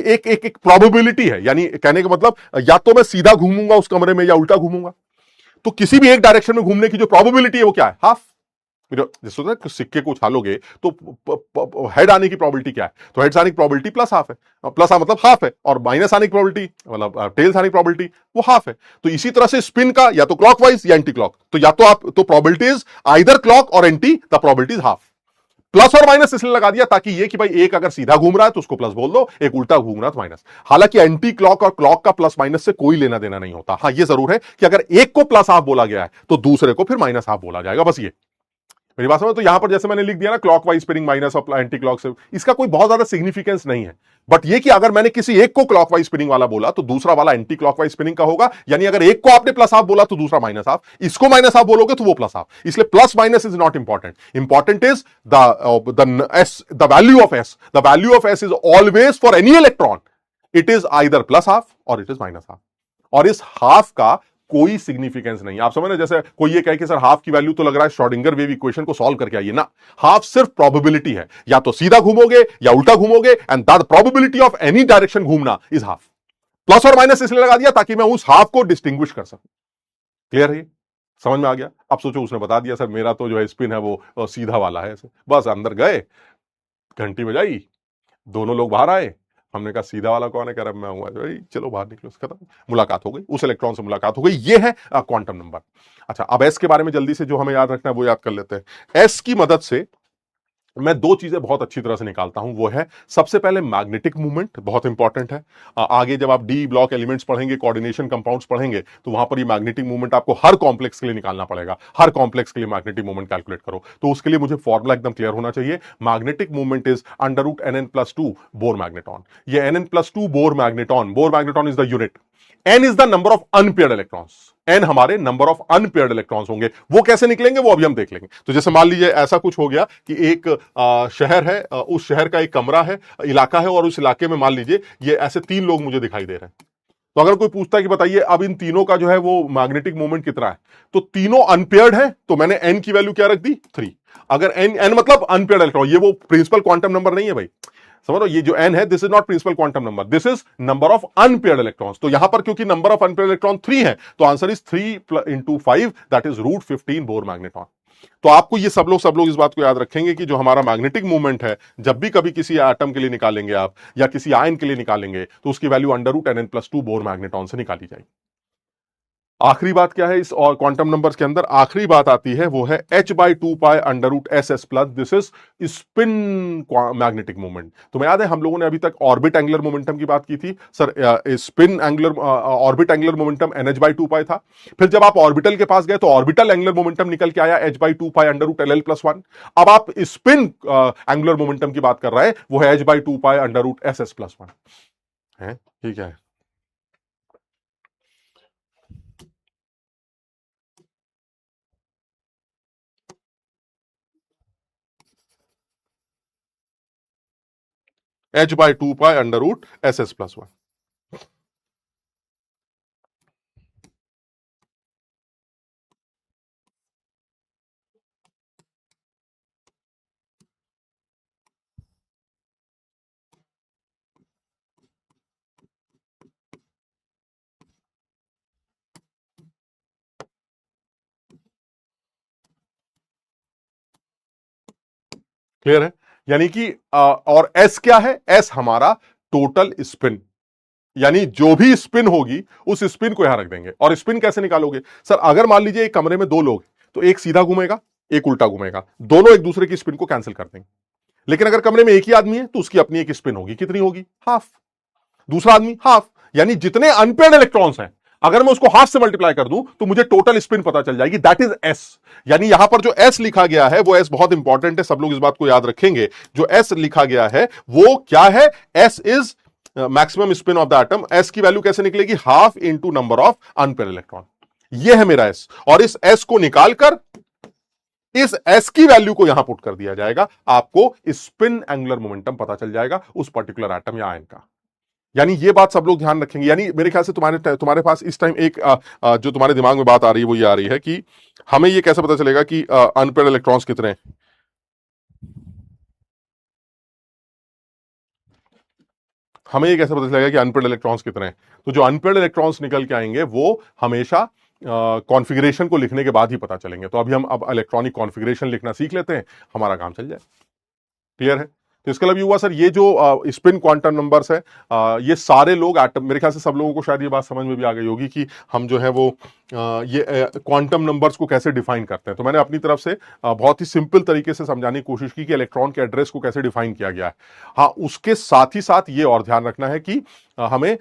एक प्रोबेबिलिटी है। यानी कहने का मतलब, या तो मैं सीधा घूमूंगा उस कमरे में या उल्टा घूमूंगा, तो किसी भी एक डायरेक्शन में घूमने की जो प्रोबेबिलिटी है वो क्या है? हाफ। जैसे होता है कि सिक्के को उछालोगे तो हेड आने की प्रोबेबिलिटी क्या है? तो हेड आने की प्रोबेबिलिटी +1/2 है, +1 मतलब हाफ है, और माइनस आने की प्रोबेबिलिटी मतलब टेल्स आने की प्रोबेबिलिटी वो हाफ है। तो इसी तरह से स्पिन का या तो क्लॉकवाइज या एंटी क्लॉक, तो या तो आप तो प्रोबेबिलिटीज आइदर क्लॉक और anti, the probabilities half. Plus और माइनस इसलिए लगा दिया ताकि ये कि भाई एक अगर सीधा घूम रहा है तो उसको प्लस बोल दो, एक उल्टा घूम रहा है तो माइनस। हालांकि एंटी क्लॉक और क्लॉक का प्लस माइनस से कोई लेना देना नहीं होता। हाँ ये जरूर है कि अगर एक को +1/2 बोला गया है तो दूसरे को फिर -1/2 बोला जाएगा, बस ये। मेरी बात समझ? तो यहां पर जैसे मैंने लिख दिया ना क्लॉकवाइज स्पिनिंग माइनस और एंटी क्लॉक से, इसका कोई बहुत ज्यादा सिग्निफिकेंस नहीं है। बट ये कि अगर मैंने किसी एक को क्लॉकवाइज स्पिनिंग वाला बोला तो दूसरा वाला एंटी क्लॉकवाइज स्पिनिंग का होगा। यानी अगर एक को आपने +1/2 बोला तो दूसरा -1/2, इसको -1/2 बोलोगे तो वो +1/2। इसलिए plus minus is not important. Important is the value of S. The value of S is always for any electron, it is either +1/2 और इट इज -1/2। और इस हाफ का कोई सिग्निफिकेंस नहीं। आप समझ रहे? जैसे कोई ये कहे कि सर हाफ की वैल्यू तो लग रहा है श्रोडिंगर वेव इक्वेशन को सॉल्व करके आइए ना। हाफ सिर्फ प्रोबेबिलिटी है, या तो सीधा घूमोगे या उल्टा घूमोगे, and that probability of any direction घूमना इज हाफ। प्लस और माइनस इसलिए लगा दिया ताकि मैं उस हाफ को डिस्टिंग्विश कर सकूं। क्लियर है? समझ में आ गया? अब सोचो उसने बता दिया सर मेरा तो जो है स्पिन है वो सीधा वाला है, बस अंदर गए, घंटी बजाई, दोनों लोग बाहर आए, हमने कहा सीधा वाला कौन है? कह रहा मैं हूं। चलो बाहर निकलो, खत्म, मुलाकात हो गई, उस इलेक्ट्रॉन से मुलाकात हो गई। ये है क्वांटम नंबर। अच्छा, अब एस के बारे में जल्दी से जो हमें याद रखना है वो याद कर लेते हैं। एस की मदद से मैं 2 चीजें बहुत अच्छी तरह से निकालता हूं। वो है सबसे पहले मैग्नेटिक मूवमेंट, बहुत इंपॉर्टेंट है। आगे जब आप डी ब्लॉक एलिमेंट्स पढ़ेंगे, कोऑर्डिनेशन कंपाउंड्स पढ़ेंगे, तो वहां पर ये मैग्नेटिक मूवमेंट आपको हर कॉम्प्लेक्स के लिए निकालना पड़ेगा। हर कॉम्प्लेक्स के लिए मैग्नेटिक मूवमेंट कैलकुलेट करो, तो उसके लिए मुझे फॉर्मुला एकदम क्लियर होना चाहिए। Magnetic movement is √NN+2 Bohr magneton. ये NN+2 Bohr magneton is the unit. N is the number of unpaired electrons, N हमारे नंबर ऑफ अनपेयर्ड इलेक्ट्रॉन्स होंगे। वो कैसे निकलेंगे वो अभी हम देख लेंगे। तो जैसे मान लीजिए ऐसा कुछ हो गया कि एक शहर है, उस शहर का एक कमरा है, इलाका है, और उस इलाके में मान लीजिए ये ऐसे 3 लोग मुझे दिखाई दे रहे हैं। तो अगर कोई पूछता है कि बताइए अब इन तीनों का जो है वो मैग्नेटिक मोमेंट कितना है, तो तीनों अनपेयर्ड है, तो मैंने एन की वैल्यू क्या रख दी 3। अगर एन एन मतलब अनपेयर्ड इलेक्ट्रॉन, ये वो प्रिंसिपल क्वांटम नंबर नहीं है भाई, समझ लो, ये जो एन है this is not principal quantum number, this is number of unpaired electrons. तो यहां पर क्योंकि नंबर ऑफ अनपेयर्ड इलेक्ट्रॉन 3 है, तो answer is 3 into 5 that is √15 bore magnetron. तो आपको ये सब लोग इस बात को याद रखेंगे कि जो हमारा मैग्नेटिक मूवमेंट है, जब भी कभी किसी एटम के लिए निकालेंगे आप या किसी आयन के लिए निकालेंगे, तो उसकी वैल्यू √10n+2 बोर मैग्नेट्रॉन से निकाली जाएगी। आखिरी बात क्या है इस और क्वांटम नंबर्स के अंदर, आखिरी बात आती है वो है h/2π√SS+, this is spin magnetic moment. तुम्हें याद है हम लोगों ने अभी तक ऑर्बिट एंगुलर मोमेंटम की बात की थी sir, spin angular orbit angular momentum NH/2π था। फिर जब आप ऑर्बिटल के पास गए तो ऑर्बिटल एंगुलर मोमेंटम निकल के आया h/2π√LL+1। अब आप स्पिन एंगुलर मोमेंटम की बात कर रहे हैं, वो है h/2π√SS+1 है। ठीक है, h/2π√SS+1। क्लियर है? यानी कि और एस क्या है, एस हमारा टोटल स्पिन, यानी जो भी स्पिन होगी उस स्पिन को यहां रख देंगे। और स्पिन कैसे निकालोगे सर, अगर मान लीजिए एक कमरे में 2 लोग, तो एक सीधा घूमेगा एक उल्टा घूमेगा, दोनों एक दूसरे की स्पिन को कैंसिल कर देंगे। लेकिन अगर कमरे में एक ही आदमी है तो उसकी अपनी एक स्पिन होगी, कितनी होगी, हाफ। दूसरा आदमी हाफ, यानी जितने अनपेयर्ड इलेक्ट्रॉन्स हैं अगर मैं उसको हाफ से मल्टीप्लाई कर दूं तो मुझे टोटल स्पिन पता चल जाएगी, दैट इज एस। यानी यहां पर जो एस लिखा गया है वो एस बहुत इंपॉर्टेंट है, सब लोग इस बात को याद रखेंगे। जो एस लिखा गया है वो क्या है, S is maximum spin off the atom. S की वैल्यू कैसे निकलेगी, half into number of unpaired electron. ये है मेरा एस, और इस एस को निकालकर इस एस की वैल्यू को यहां पुट कर दिया जाएगा, आपको स्पिन एंगुलर मोमेंटम पता चल जाएगा उस पर्टिकुलर एटम या आयन का। यानी ये बात सब लोग ध्यान रखेंगे। यानी मेरे ख्याल से तुम्हारे पास इस टाइम एक जो तुम्हारे दिमाग में बात आ रही है वो ये आ रही है कि हमें ये कैसे पता चलेगा कि अनपेयर्ड इलेक्ट्रॉन्स कितने हैं। हमें ये कैसे पता चलेगा कि अनपेयर्ड इलेक्ट्रॉन्स कितने हैं। तो जो अनपेयर्ड इलेक्ट्रॉन्स निकल के आएंगे वो हमेशा कॉन्फ़िगरेशन को लिखने के बाद ही पता चलेंगे। तो अभी हम अब इलेक्ट्रॉनिक कॉन्फ़िगरेशन लिखना सीख लेते हैं, हमारा काम चल जाए। क्लियर है? तो इसका मतलब ये हुआ सर, ये जो स्पिन क्वांटम नंबर्स है, ये सारे लोग एटम, मेरे ख्याल से सब लोगों को शायद ये बात समझ में भी आ गई होगी कि हम जो है वो ये क्वांटम नंबर्स को कैसे डिफाइन करते हैं। तो मैंने अपनी तरफ से बहुत ही सिंपल तरीके से समझाने की कोशिश की कि इलेक्ट्रॉन के एड्रेस को कैसे डिफाइन किया गया है। हाँ, उसके साथ ही साथ ये और ध्यान रखना है कि हमें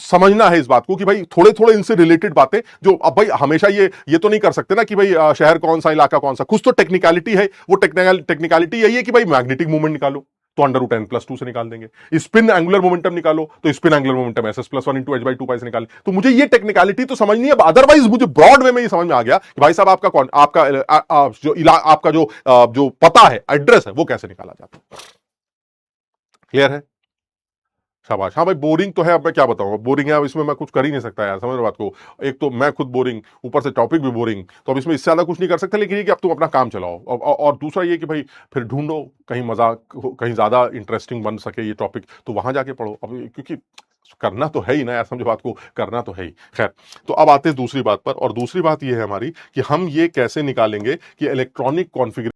समझना है इस बात को कि भाई थोड़े थोड़े इनसे रिलेटेड बातें, जो अब भाई हमेशा ये तो नहीं कर सकते ना कि भाई शहर कौन सा इलाका कौन सा, कुछ तो टेक्निकलिटी है। वो टेक्निकलिटी यही है कि भाई मैग्नेटिक मूवमेंट निकालो तो √10+2 से निकाल देंगे, स्पिन एंगुलर मोमेंटम निकालो तो spin angular momentum SS+1 into h/2π से निकाले। तो मुझे ये टेक्निकलिटी तो समझनी है, अदरवाइज मुझे ब्रॉड वे में ये समझ में आ गया कि भाई साहब आपका जो पता है, एड्रेस है, वो कैसे निकाला जाता है। क्लियर है? शाबाश। हाँ भाई, बोरिंग तो है, अब मैं क्या बताऊं, बोरिंग है, अब इसमें मैं कुछ कर ही नहीं सकता यार, समझ रहे बात को। एक तो मैं खुद बोरिंग, ऊपर से टॉपिक भी बोरिंग, तो अब इसमें इससे ज्यादा कुछ नहीं कर सकते। लेकिन ये कि अब तुम अपना काम चलाओ, और दूसरा ये कि भाई फिर ढूंढो कहीं मजाक, कहीं ज्यादा इंटरेस्टिंग बन सके ये टॉपिक, तो वहां जाके पढ़ो। अब क्योंकि करना तो है ही ना यार, समझो बात को, करना तो है ही। खैर, तो अब आते हैं दूसरी बात पर, और दूसरी बात ये है हमारी कि हम ये कैसे निकालेंगे कि इलेक्ट्रॉनिक कॉन्फ़िगरेशन